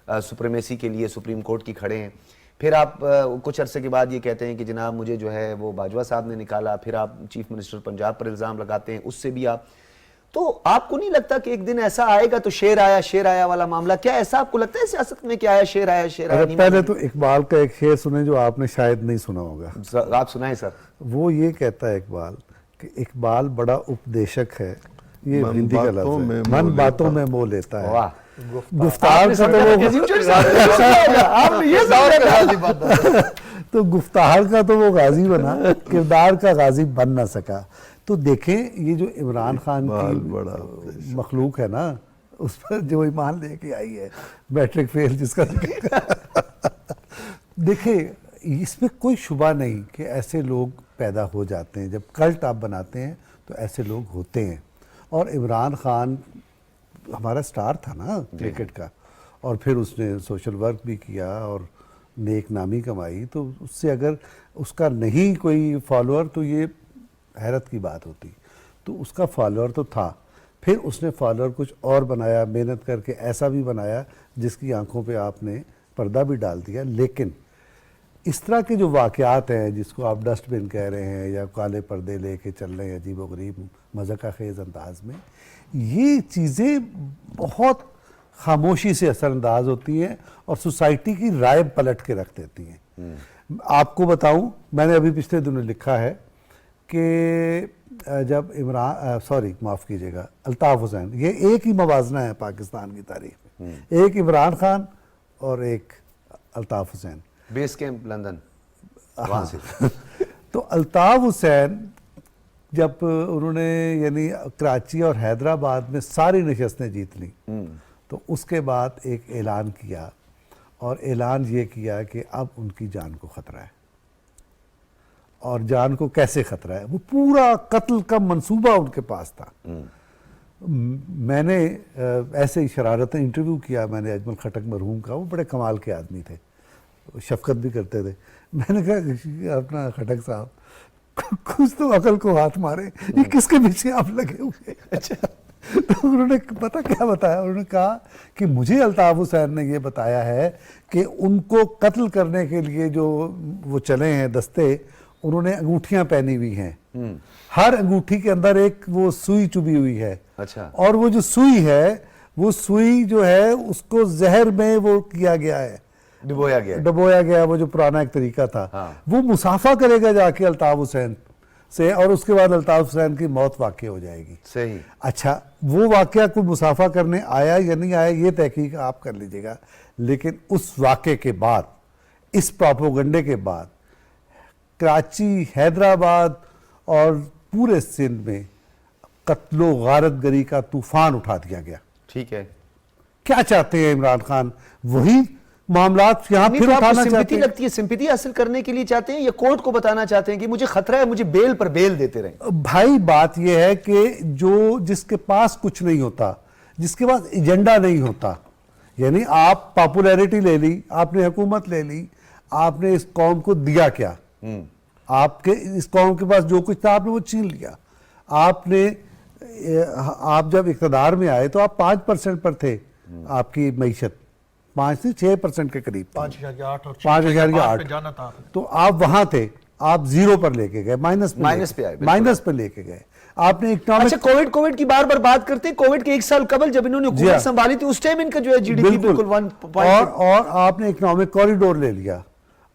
सुप्रीमेसी के लिए सुप्रीम कोर्ट की खड़े हैं, फिर आप कुछ अरसे के बाद ये कहते हैं कि जनाब मुझे जो है वो बाजवा साहब ने निकाला, फिर आप चीफ मिनिस्टर पंजाब पर इल्ज़ाम लगाते हैं, उससे भी आप, तो आपको नहीं लगता कि एक दिन ऐसा आएगा तो शेर आया वाला मामला, क्या ऐसा आपको लगता है सियासत में, क्या आया शेर आया नहीं? पहले तो इकबाल का एक शेर सुने जो आपने शायद नहीं सुना होगा। आप सुनाएं सर। वो ये कहता है इकबाल कि इकबाल बड़ा उपदेशक है, ये हिंदी का लफ्ज़ है, मन बातों में मोह लेता है। वाह, गुफ्तार का तो गुफ्तार का तो वो गाजी बना, किरदार का गाजी बन ना सका। तो देखें ये जो इमरान खान की मखलूक है ना, उस पर जो ईमान लेके आई है, मैट्रिक फेल जिसका देखें इसमें कोई शुबा नहीं कि ऐसे लोग पैदा हो जाते हैं, जब कल्ट आप बनाते हैं तो ऐसे लोग होते हैं। और इमरान खान हमारा स्टार था ना क्रिकेट का, और फिर उसने सोशल वर्क भी किया और नेक नामी कमाई, तो उससे अगर उसका नहीं कोई फॉलोअर तो ये हैरत की बात होती। तो उसका फॉलोअर तो था, फिर उसने फॉलोअर कुछ और बनाया, मेहनत करके ऐसा भी बनाया जिसकी आंखों पे आपने पर्दा भी डाल दिया। लेकिन इस तरह के जो वाक़यात हैं जिसको आप डस्टबिन कह रहे हैं या काले पर्दे लेके चल रहे हैं अजीब व गरीब मज़ाक़ खेज़ अंदाज में, ये चीज़ें बहुत खामोशी से असरअंदाज होती हैं और सोसाइटी की राय पलट के रख देती हैं। आपको बताऊं, मैंने अभी पिछले दिनों लिखा है कि जब माफ़ कीजिएगा, अल्ताफ़ हुसैन, ये एक ही मवाजना है पाकिस्तान की तारीख में, एक इमरान खान और एक Altaf Hussain, base camp London, वहाँ से। तो अल्ताफ़ हुसैन जब उन्होंने यानी कराची और हैदराबाद में सारी नशस्तें जीत ली, तो उसके बाद एक ऐलान किया, और ऐलान ये किया कि अब उनकी जान को ख़तरा है। और जान को कैसे ख़तरा है, वो पूरा कत्ल का मंसूबा उनके पास था। मैंने ऐसे ही शरारतें इंटरव्यू किया मैंने अजमल खटक मरहूम का, वो बड़े कमाल के आदमी थे, शफकत भी करते थे। मैंने कहा अपना खटक साहब कुछ तो अकल को हाथ मारे, ये किसके पीछे आप लगे हुए? अच्छा। तो उन्होंने पता क्या बताया, उन्होंने कहा कि मुझे अल्ताफ़ हुसैन ने ये बताया है कि उनको कत्ल करने के लिए जो वो चले हैं दस्ते, उन्होंने अंगूठियां पहनी हुई हैं, हर अंगूठी के अंदर एक वो सुई चुभी हुई है। अच्छा। और वो जो सुई है, वो सुई जो है उसको जहर में वो किया गया है, डुबोया गया, वो जो पुराना एक तरीका था। हाँ। वो मुसाफा करेगा जाके अल्ताफ़ हुसैन से, और उसके बाद अल्ताफ़ हुसैन की मौत वाक़ई हो जाएगी। सही। अच्छा, वो वाक़या कोई मुसाफा करने आया या नहीं आया ये तहकीक आप कर लीजिएगा, लेकिन उस वाक़े के बाद, इस प्रोपेगेंडे के बाद कराची, हैदराबाद और पूरे सिंध में कत्लो गारतगरी का तूफान उठा दिया गया। ठीक है। क्या चाहते हैं इमरान खान? वही मामलात यहाँ फिर उठाना चाहते हैं। लगती है सिंपैथी हासिल करने के लिए चाहते हैं, या कोर्ट को बताना चाहते हैं कि मुझे खतरा है, मुझे बेल पर बेल देते रहें? भाई बात यह है कि जो जिसके पास कुछ नहीं होता, जिसके पास एजेंडा नहीं होता, यानी आप पॉपुलैरिटी ले ली, आपने हुकूमत ले ली, आपने इस कौम को दिया क्या? आपके इस कौम के पास जो कुछ था आपने वो छीन लिया। आप जब इक़्तिदार में आए तो आप 5% पर थे, आपकी मईशत 5 से 6% के करीब, 5,008 और 5,008 पे जाना था। तो आप वहां थे, आप जीरो पर लेके गए, माइनस पे आए, माइनस पर लेके गए। आपने इकोनॉमिक, अच्छा, कोविड की बार बात करते हैं। कोविड के 1 साल कबल जब इन्होंने हुकूमत संभाली थी, उस टाइम इनका जो है जीडीपी बिल्कुल 1 और आपने इकोनॉमिक कॉरिडोर ले लिया।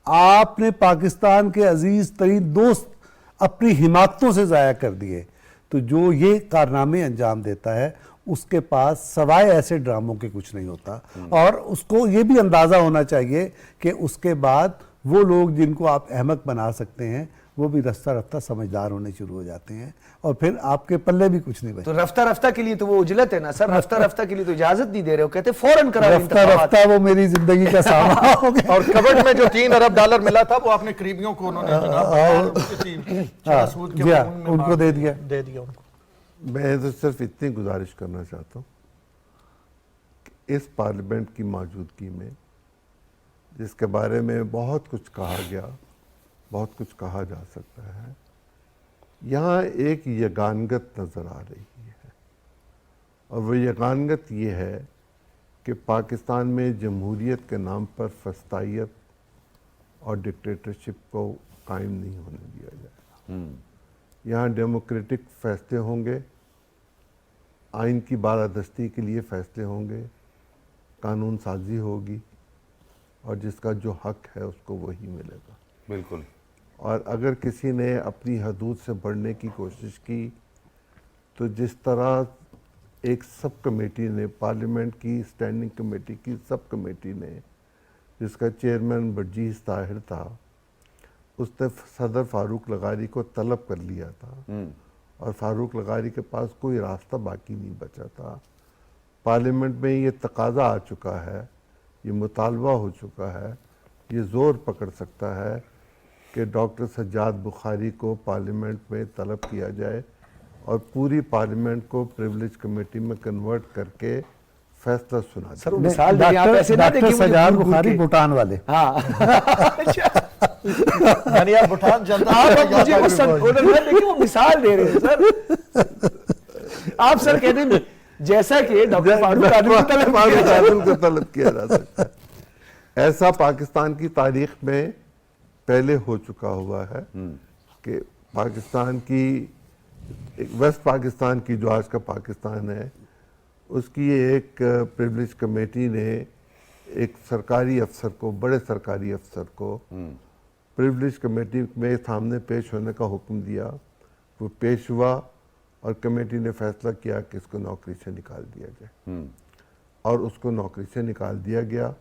आपने पाकिस्तान के अजीज तरीन दोस्त अपनी हिमाकतों से जाया कर दिए। तो जो ये कारनामे अंजाम देता है उसके पास सवाए ऐसे ड्रामों के कुछ नहीं होता। और उसको ये भी अंदाज़ा होना चाहिए कि उसके बाद वो लोग जिनको आप अहमक बना सकते हैं वो भी रफ्ता रफ्ता समझदार होने शुरू हो जाते हैं, और फिर आपके पल्ले भी कुछ नहीं बचता। तो रफ्ता के लिए तो वो उजलत है ना सर, रफ्ता के लिए तो इजाजत नहीं दे रहे हो, कहते फौरन करा रफ्ता वो मेरी जिंदगी का सामान हो गया। और कबड़ में जो $3 अरब मिला था वो अपने करीबियों को उन्होंने उनको दे दिया उनको। मैं तो सिर्फ इतनी गुजारिश करना चाहता हूँ कि इस पार्लियामेंट की मौजूदगी में, जिसके बारे में बहुत कुछ कहा गया, बहुत कुछ कहा जा सकता है, यहाँ एक यगानगत नज़र आ रही है। और वो यगानगत ये है कि पाकिस्तान में जमहूरियत के नाम पर फस्तायत और डिक्टेटरशिप को कायम नहीं होने दिया जाएगा। यहाँ डेमोक्रेटिक फैसले होंगे, आइन की बालादस्ती के लिए फैसले होंगे, कानून साजी होगी, और जिसका जो हक है उसको वही मिलेगा। बिल्कुल। और अगर किसी ने अपनी हदूद से बढ़ने की कोशिश की, तो जिस तरह एक सब कमेटी ने, पार्लियामेंट की स्टैंडिंग कमेटी की सब कमेटी ने, जिसका चेयरमैन बर्जीस ताहिर था, उसने सदर फारूक लगारी को तलब कर लिया था, और फारूक लगारी के पास कोई रास्ता बाकी नहीं बचा था। पार्लियामेंट में ये तकाजा आ चुका है, ये मुतालबा हो चुका है, ये ज़ोर पकड़ सकता है कि डॉक्टर सज्जाद बुखारी को पार्लियामेंट में तलब किया जाए और पूरी पार्लियामेंट को प्रिविलेज कमेटी में कन्वर्ट करके फैसला सुना सर मिसाल दे, आप ऐसे ना देखिए, डॉक्टर सज्जाद बुखारी भूटान वाले। हाँ। यानी यार भूटान जनता आप मुझे वो मिसाल दे रहे हैं सर। आप सर कहने में जैसा कि डॉक्टर फारूक आदिल को तलब किया फारूक जाए। आदिल को तलब किया जा सकता है। ऐसा पाकिस्तान की तारीख में पहले हो चुका हुआ है कि पाकिस्तान की वेस्ट पाकिस्तान की जो आज का पाकिस्तान है उसकी एक प्रिविलेज कमेटी ने एक सरकारी अफसर को, बड़े सरकारी अफसर को प्रिविलेज कमेटी में सामने पेश होने का हुक्म दिया। वो पेश हुआ और कमेटी ने फैसला किया कि इसको नौकरी से निकाल दिया जाए और उसको नौकरी से निकाल दिया गया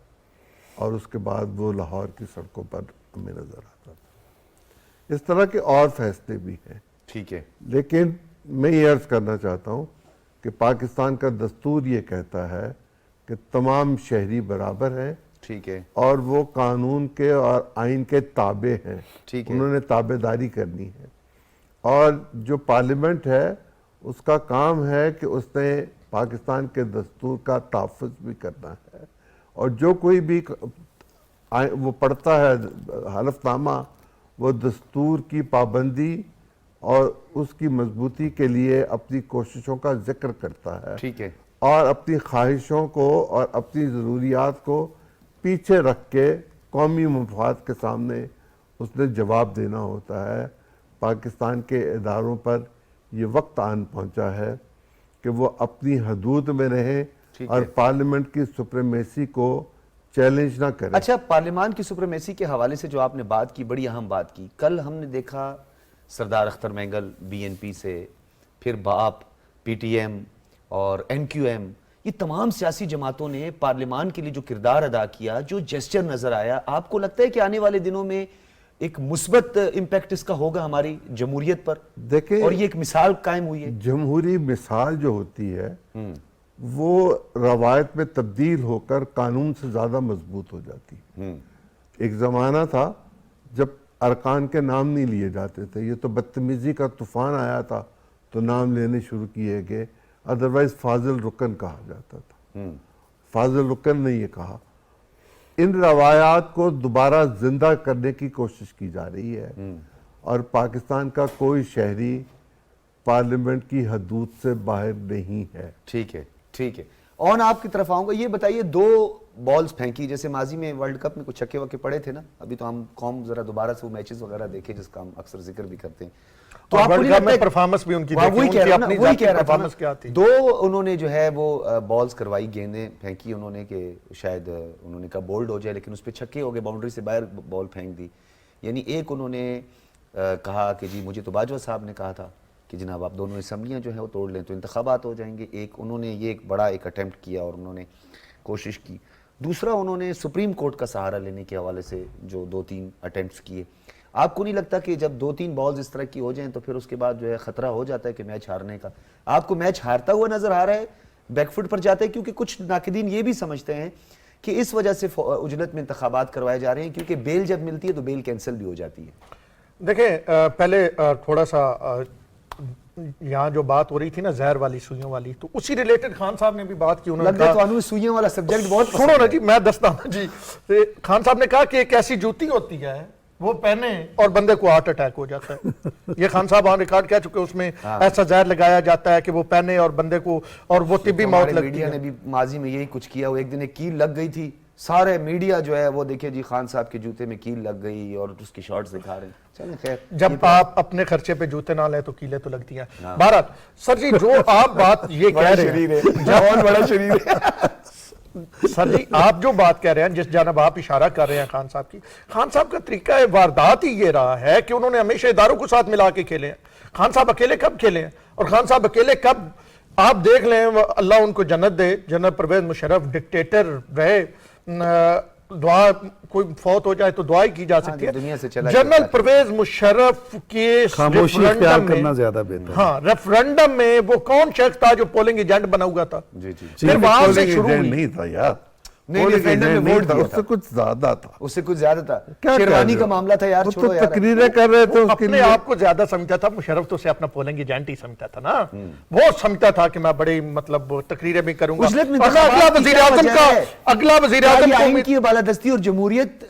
और उसके बाद वो लाहौर की सड़कों पर हमें नजर आता था। इस तरह के और फैसले भी हैं, ठीक है, लेकिन मैं ये अर्ज करना चाहता हूँ कि पाकिस्तान का दस्तूर ये कहता है कि तमाम शहरी बराबर हैं ठीक है, और वो कानून के और आइन के ताबे हैं। ठीक है। उन्होंने ताबेदारी करनी है और जो पार्लियामेंट है उसका काम है कि उसने पाकिस्तान के दस्तूर का तहफ़्फ़ुज़ भी करना है और जो कोई भी वो पढ़ता है हलफनामा वो दस्तूर की पाबंदी और उसकी मजबूती के लिए अपनी कोशिशों का जिक्र करता है, ठीक है, और अपनी ख्वाहिशों को और अपनी ज़रूरियात को पीछे रख के कौमी मफाद के सामने उसने जवाब देना होता है। पाकिस्तान के इदारों पर ये वक्त आन पहुंचा है कि वो अपनी हदूद में रहें ठीक और है। पार्लियामेंट की सुप्रीमेसी को चैलेंज ना करें। अच्छा, पार्लियामान की सुप्रीमेसी के हवाले से जो आपने बात की, बड़ी अहम बात की। कल हमने देखा सरदार अख्तर मैंगल बीएनपी से, फिर बाप, पीटीएम और एनक्यूएम, ये तमाम सियासी जमातों ने पार्लियामान के लिए जो किरदार अदा किया, जो जेस्चर नजर आया, आपको लगता है कि आने वाले दिनों में एक मुस्बत इम्पैक्ट इसका होगा हमारी जमहूरियत पर? देखें, और ये एक मिसाल कायम हुई है। जमहूरी मिसाल जो होती है वो रवायत में तब्दील होकर कानून से ज़्यादा मजबूत हो जाती है। एक ज़माना था जब अरकान के नाम नहीं लिए जाते थे, ये तो बदतमीज़ी का तूफान आया था तो नाम लेने शुरू किए गए, अदरवाइज फाजिल रुकन कहा जाता था। फाजिल रुकन ने ये कहा। इन रवायात को दोबारा जिंदा करने की कोशिश की जा रही है और पाकिस्तान का कोई शहरी पार्लियामेंट की हदूद से बाहर नहीं है। ठीक है, ठीक है। और आपकी तरफ आऊंगा, ये बताइए, 2 बॉल्स फेंकी, जैसे माजी में वर्ल्ड कप में कुछ छक्के वक्के पड़े थे ना, अभी तो हम कौम जरा दोबारा से वो मैचेस वगैरह देखे जिसका हम अक्सर जिक्र भी करते हैं, तो और आपको वर्ल्ड नहीं कप लगता में है- परफॉर्मेंस भी उनकी वही देखी, कह उनकी रहा हूं ना, अपनी वही जाती कह रहा था परफॉर्मेंस ना। क्या थी। 2 उन्होंने जो है वो बॉल्स करवाई, गेंदें फेंकी उन्होंने कि शायद उन्होंने कहा बोल्ड हो जाए, लेकिन उस पर छक्के हो गए, बाउंड्री से बाहर बॉल फेंक दी। यानी एक उन्होंने कहा कि जी मुझे तो बाजवा साहब ने कहा था कि जनाब आप दोनों असम्बलियाँ जो है वो तोड़ लें तो इंतखाबात हो जाएंगे। एक उन्होंने ये एक बड़ा एक अटेम्प्ट किया और उन्होंने कोशिश की। दूसरा, उन्होंने सुप्रीम कोर्ट का सहारा लेने के हवाले से जो 2-3 अटेम्प्ट्स किए। आपको नहीं लगता कि जब 2-3 बॉल्स इस तरह की हो जाएं तो फिर उसके बाद जो है खतरा हो जाता है कि मैच हारने का? आपको मैच हारता हुआ नजर आ रहा है, बैकफुट पर जाता है? क्योंकि कुछ नाकिदीन ये भी समझते हैं कि इस वजह से उजलत में इंतखाबात करवाए जा रहे हैं, क्योंकि बेल जब मिलती है तो बेल कैंसिल भी हो जाती है। देखें, पहले थोड़ा सा यहाँ जो बात हो रही थी ना जहर वाली, सुइयों वाली, तो उसी रिलेटेड खान साहब ने भी बात की। उन्होंने लगता है कहा, तो सुइयों वाला सब्जेक्ट बहुत सुनो ना जी, मैं दसता हूँ जी। खान साहब ने कहा कि एक ऐसी जूती होती है वो पहने और बंदे को हार्ट अटैक हो जाता है। ये खान साहब ऑन रिकॉर्ड कह चुके, उसमें ऐसा जहर लगाया जाता है कि वो पहने और बंदे को, और वो तिब्बी मौत लगती मीडिया ने है। भी माजी में यही कुछ किया। वो एक दिन एक कील लग गई थी, सारे मीडिया जो है वो देखिए जी खान साहब के जूते में कील लग गई और उसकी शॉट्स दिखा रहे हैं। चलें खैर, जब आप अपने खर्चे पे जूते ना लें तो कीले तो लगती हैं। भारत सर जी, जो आप बात ये कह बड़ा रहे शरीर हैं, है, जवान बड़ा शरीर है। सर जी आप जो बात कह रहे हैं, जिस जानब आप इशारा कर रहे हैं खान साहब की, खान साहब का तरीका वारदात ही ये रहा है कि उन्होंने हमेशा इदारों को साथ मिला के खेले हैं। खान साहब अकेले कब खेले हैं और खान साहब अकेले कब, आप देख लें, अल्लाह उनको जन्नत दे, जनरल परवेज मुशर्रफ डिक्टेटर रहे, दुआ, कोई फौत हो जाए तो दुआ ही की जा सकती है। दुनिया से चला जनरल गया। परवेज मुशर्रफ के खामोशी रेफरेंडम इख्तियार में- करना ज्यादा बेहतर है। हाँ, रेफरेंडम में वो कौन शख्स था जो पोलिंग एजेंट बना हुआ था? जी जी, फिर वहां से पोलिंग शुरू एजेंट हुई। नहीं था यार, नहीं, पोलिंग रेफरेंडम में एजेंट नहीं वोट था, दिया उससे था। कुछ ज्यादा था। उससे कुछ ज्यादा था। क्या कह शेरवानी रहे का हो? मामला था यार, वो छोड़ो तो यार। तकरीरें कर रहे थे उसके अपने लिए। आप को ज्यादा समझता था, मुशर्रफ तो उसे अपना पोलिंग एजेंट ही समझता था ना। वो समझता था कि मैं बड़ी मतलब तकरीरें भी करूंगा। उजलत में और मैं इंतखाबात अगला की वजीर क्या आजम वजह का, है? अगला वजीर क्या आजम ये को आइन उम्मीद- की बालादस्ती और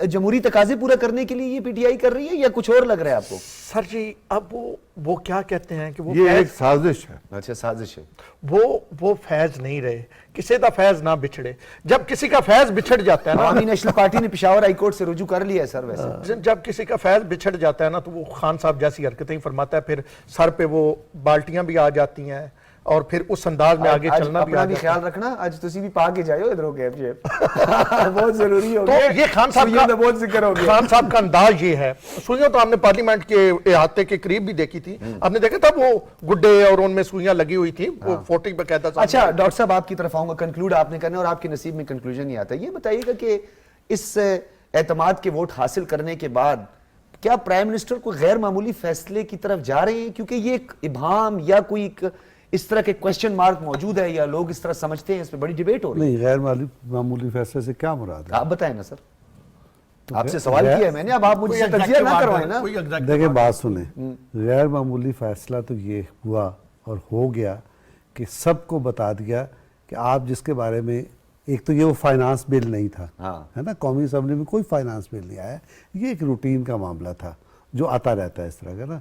जमहूरी तकाजे पूरा करने के लिए ये पीटीआई कर रही है या कुछ और लग रहा है आपको? सर जी अब वो क्या कहते हैं कि वो ये एक साजिश है। अच्छा, साजिश है। वो फैज नहीं रहे, किसी का फैज ना बिछड़े। जब किसी का फैज बिछड़ जाता है ना, आवामी नेशनल पार्टी ने पेशावर हाई कोर्ट से रुजू कर लिया है सर वैसे। जब किसी का फैज बिछड़ जाता है ना, तो वो खान साहब जैसी हरकतें ही फरमाता है, फिर सर पे वो बाल्टियां भी आ जाती हैं और फिर उस अंदाज में आगे चलना भी अपना आ भी जाता ख्याल रखना, आज तुसी भी पा के जाओ इधरों कैप शेप बहुत जरूरी हो तो गया। ये खान साहब सुइयों का में बहुत जिक्र हो गया। खान साहब का अंदाज ये है। सुइयां तो हमने पार्लियामेंट के अहाते के करीब भी देखी थी, आपने देखा था वो गुड्डे और उनमें सुइयां लगी हुई थी, वो फोटो बकायदा सामने अच्छा डॉक्टर साहब आपकी तरफ आऊंगा, कंक्लूड आपने करना और आपके नसीब में कंक्लूजन ही आता है। ये बताइएगा कि इस एतमाद के वोट हासिल करने के बाद क्या प्राइम मिनिस्टर कोई गैर मामूली फैसले की तरफ जा रहे हैं, क्योंकि ये एक इबाम या कोई एक इस तरह के क्वेश्चन मार्क मौजूद है या लोग इस तरह समझते हैं, इस पे बड़ी डिबेट हो रही है। नहीं, गैर मामूली फैसले से क्या मुराद है? आप बताएं ना सर, आपसे सवाल किया है मैंने, अब आप मुझसे तजिया ना करवाएं ना। देखिए बात सुने, गैर मामूली फैसला तो ये हुआ और हो गया कि सबको बता दिया कि आप जिसके बारे में, एक तो ये वो फाइनेंस बिल नहीं था, हाँ। है ना, कौमी असम्बली में कोई फाइनेंस बिल नहीं आया, ये एक रूटीन का मामला था जो आता रहता है इस तरह का ना।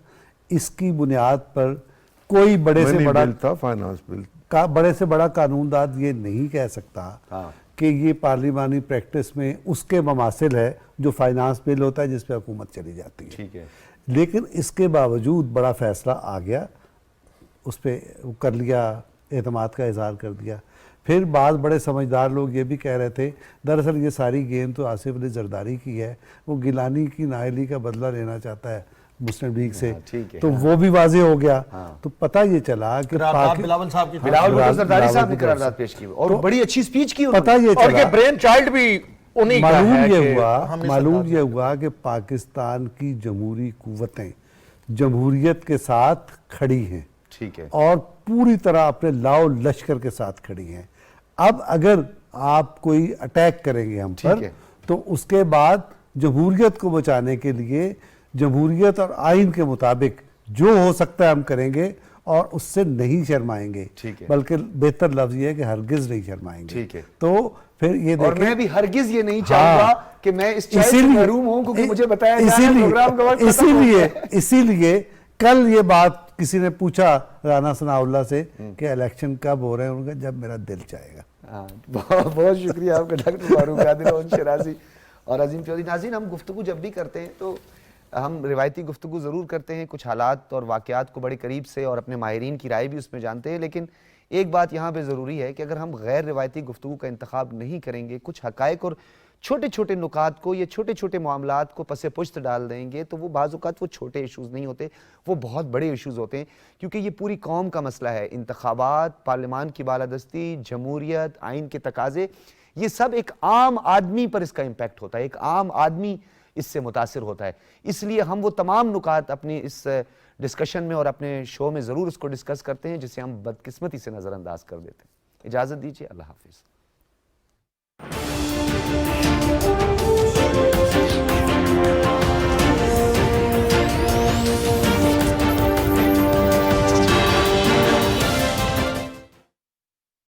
इसकी बुनियाद पर कोई बड़े से मनी बड़ा बिल था, फाइनेंस बिल। बड़े से बड़ा कानूनदान ये नहीं कह सकता हाँ। कि ये पार्लिमानी प्रैक्टिस में उसके ममासिल है जो फाइनेंस बिल होता है जिस पे हुकूमत चली जाती है। ठीक है, लेकिन इसके बावजूद बड़ा फैसला आ गया, उस पर कर लिया, एतमाद का इजहार कर दिया। फिर बाद बड़े समझदार लोग ये भी कह रहे थे दरअसल ये सारी गेम तो आसिफ अली जरदारी की है, वो गिलानी की नाअहली का बदला लेना चाहता है मुस्लिम लीग से, ठीक है, तो वो भी वाजे हो गया। तो पता ये चला कि बिलावल साहब की बिलावल भुट्टो जरदारी बिलावल साहब ने भुट्टो करारदाद पेश की और बड़ी अच्छी स्पीच की उन्होंने। पता ये और ये चला, ब्रेन चाइल्ड भी उन्हीं का मालूम है ये कि हुआ, हम इस मालूम अंदाज ये हुआ कि पाकिस्तान की जमहूरी कुव्वतें जमहूरियत के साथ खड़ी हैं ठीक है, और पूरी तरह अपने लाओ लश्कर के साथ खड़ी हैं। अब अगर आप कोई अटैक करेंगे हम ठीक पर, है। तो उसके बाद जमहूरियत को बचाने के लिए जमहूरियत और आइन के मुताबिक जो हो सकता है हम करेंगे और उससे नहीं शर्माएंगे, ठीक है। बल्कि बेहतर लफ्ज ये है कि हरगिज नहीं शर्माएंगे। ठीक है। तो फिर ये और देखें, मैं भी हरगिज ये नहीं चाहूंगा कि मैं इस चाय से महरूम हूं, क्योंकि मुझे बताया जा रहा है प्रोग्राम का वक्त खत्म हो गया है। इसीलिए कल ये बात किसी ने पूछा राना सनाउल्लाह से कि इलेक्शन कब हो रहे हैं, उनका जब मेरा दिल चाहेगा। हाँ, बहुत बहुत शुक्रिया आपका डॉक्टर फारूक आदिल और शराजी और अजीम चौधरी। नाज़रीन, हम गुफ्तगू जब भी करते हैं तो हम रिवायती गुफ्तगू ज़रूर करते हैं, कुछ हालात और वाक़यात को बड़े करीब से और अपने माहिरीन की राय भी उसमें जानते हैं, लेकिन एक बात यहाँ पे ज़रूरी है कि अगर हम गैर रिवायती गुफ्तगू का इंतखाब नहीं करेंगे, कुछ हक़ाइक़ और छोटे छोटे नुकात को, ये छोटे छोटे मामलात को पसे पुश्त डाल देंगे, तो वो बाज़ औक़ात वो छोटे इशूज़ नहीं होते, वो बहुत बड़े इशूज़ होते हैं, क्योंकि ये पूरी कौम का मसला है। इंतखाबात, पार्लिमान की बालादस्ती, जमहूरियत, आइन के तकाज़े, ये सब एक आम आदमी पर इसका इम्पैक्ट होता है, एक आम आदमी इससे मुतासिर होता है। इसलिए हम वो तमाम नुकात अपनी इस डिस्कशन में और अपने शो में ज़रूर उसको डिस्कस करते हैं, जिसे हम बदकिस्मती से नज़रअंदाज कर देते हैं। इजाज़त दीजिए, अल्लाह हाफिज़।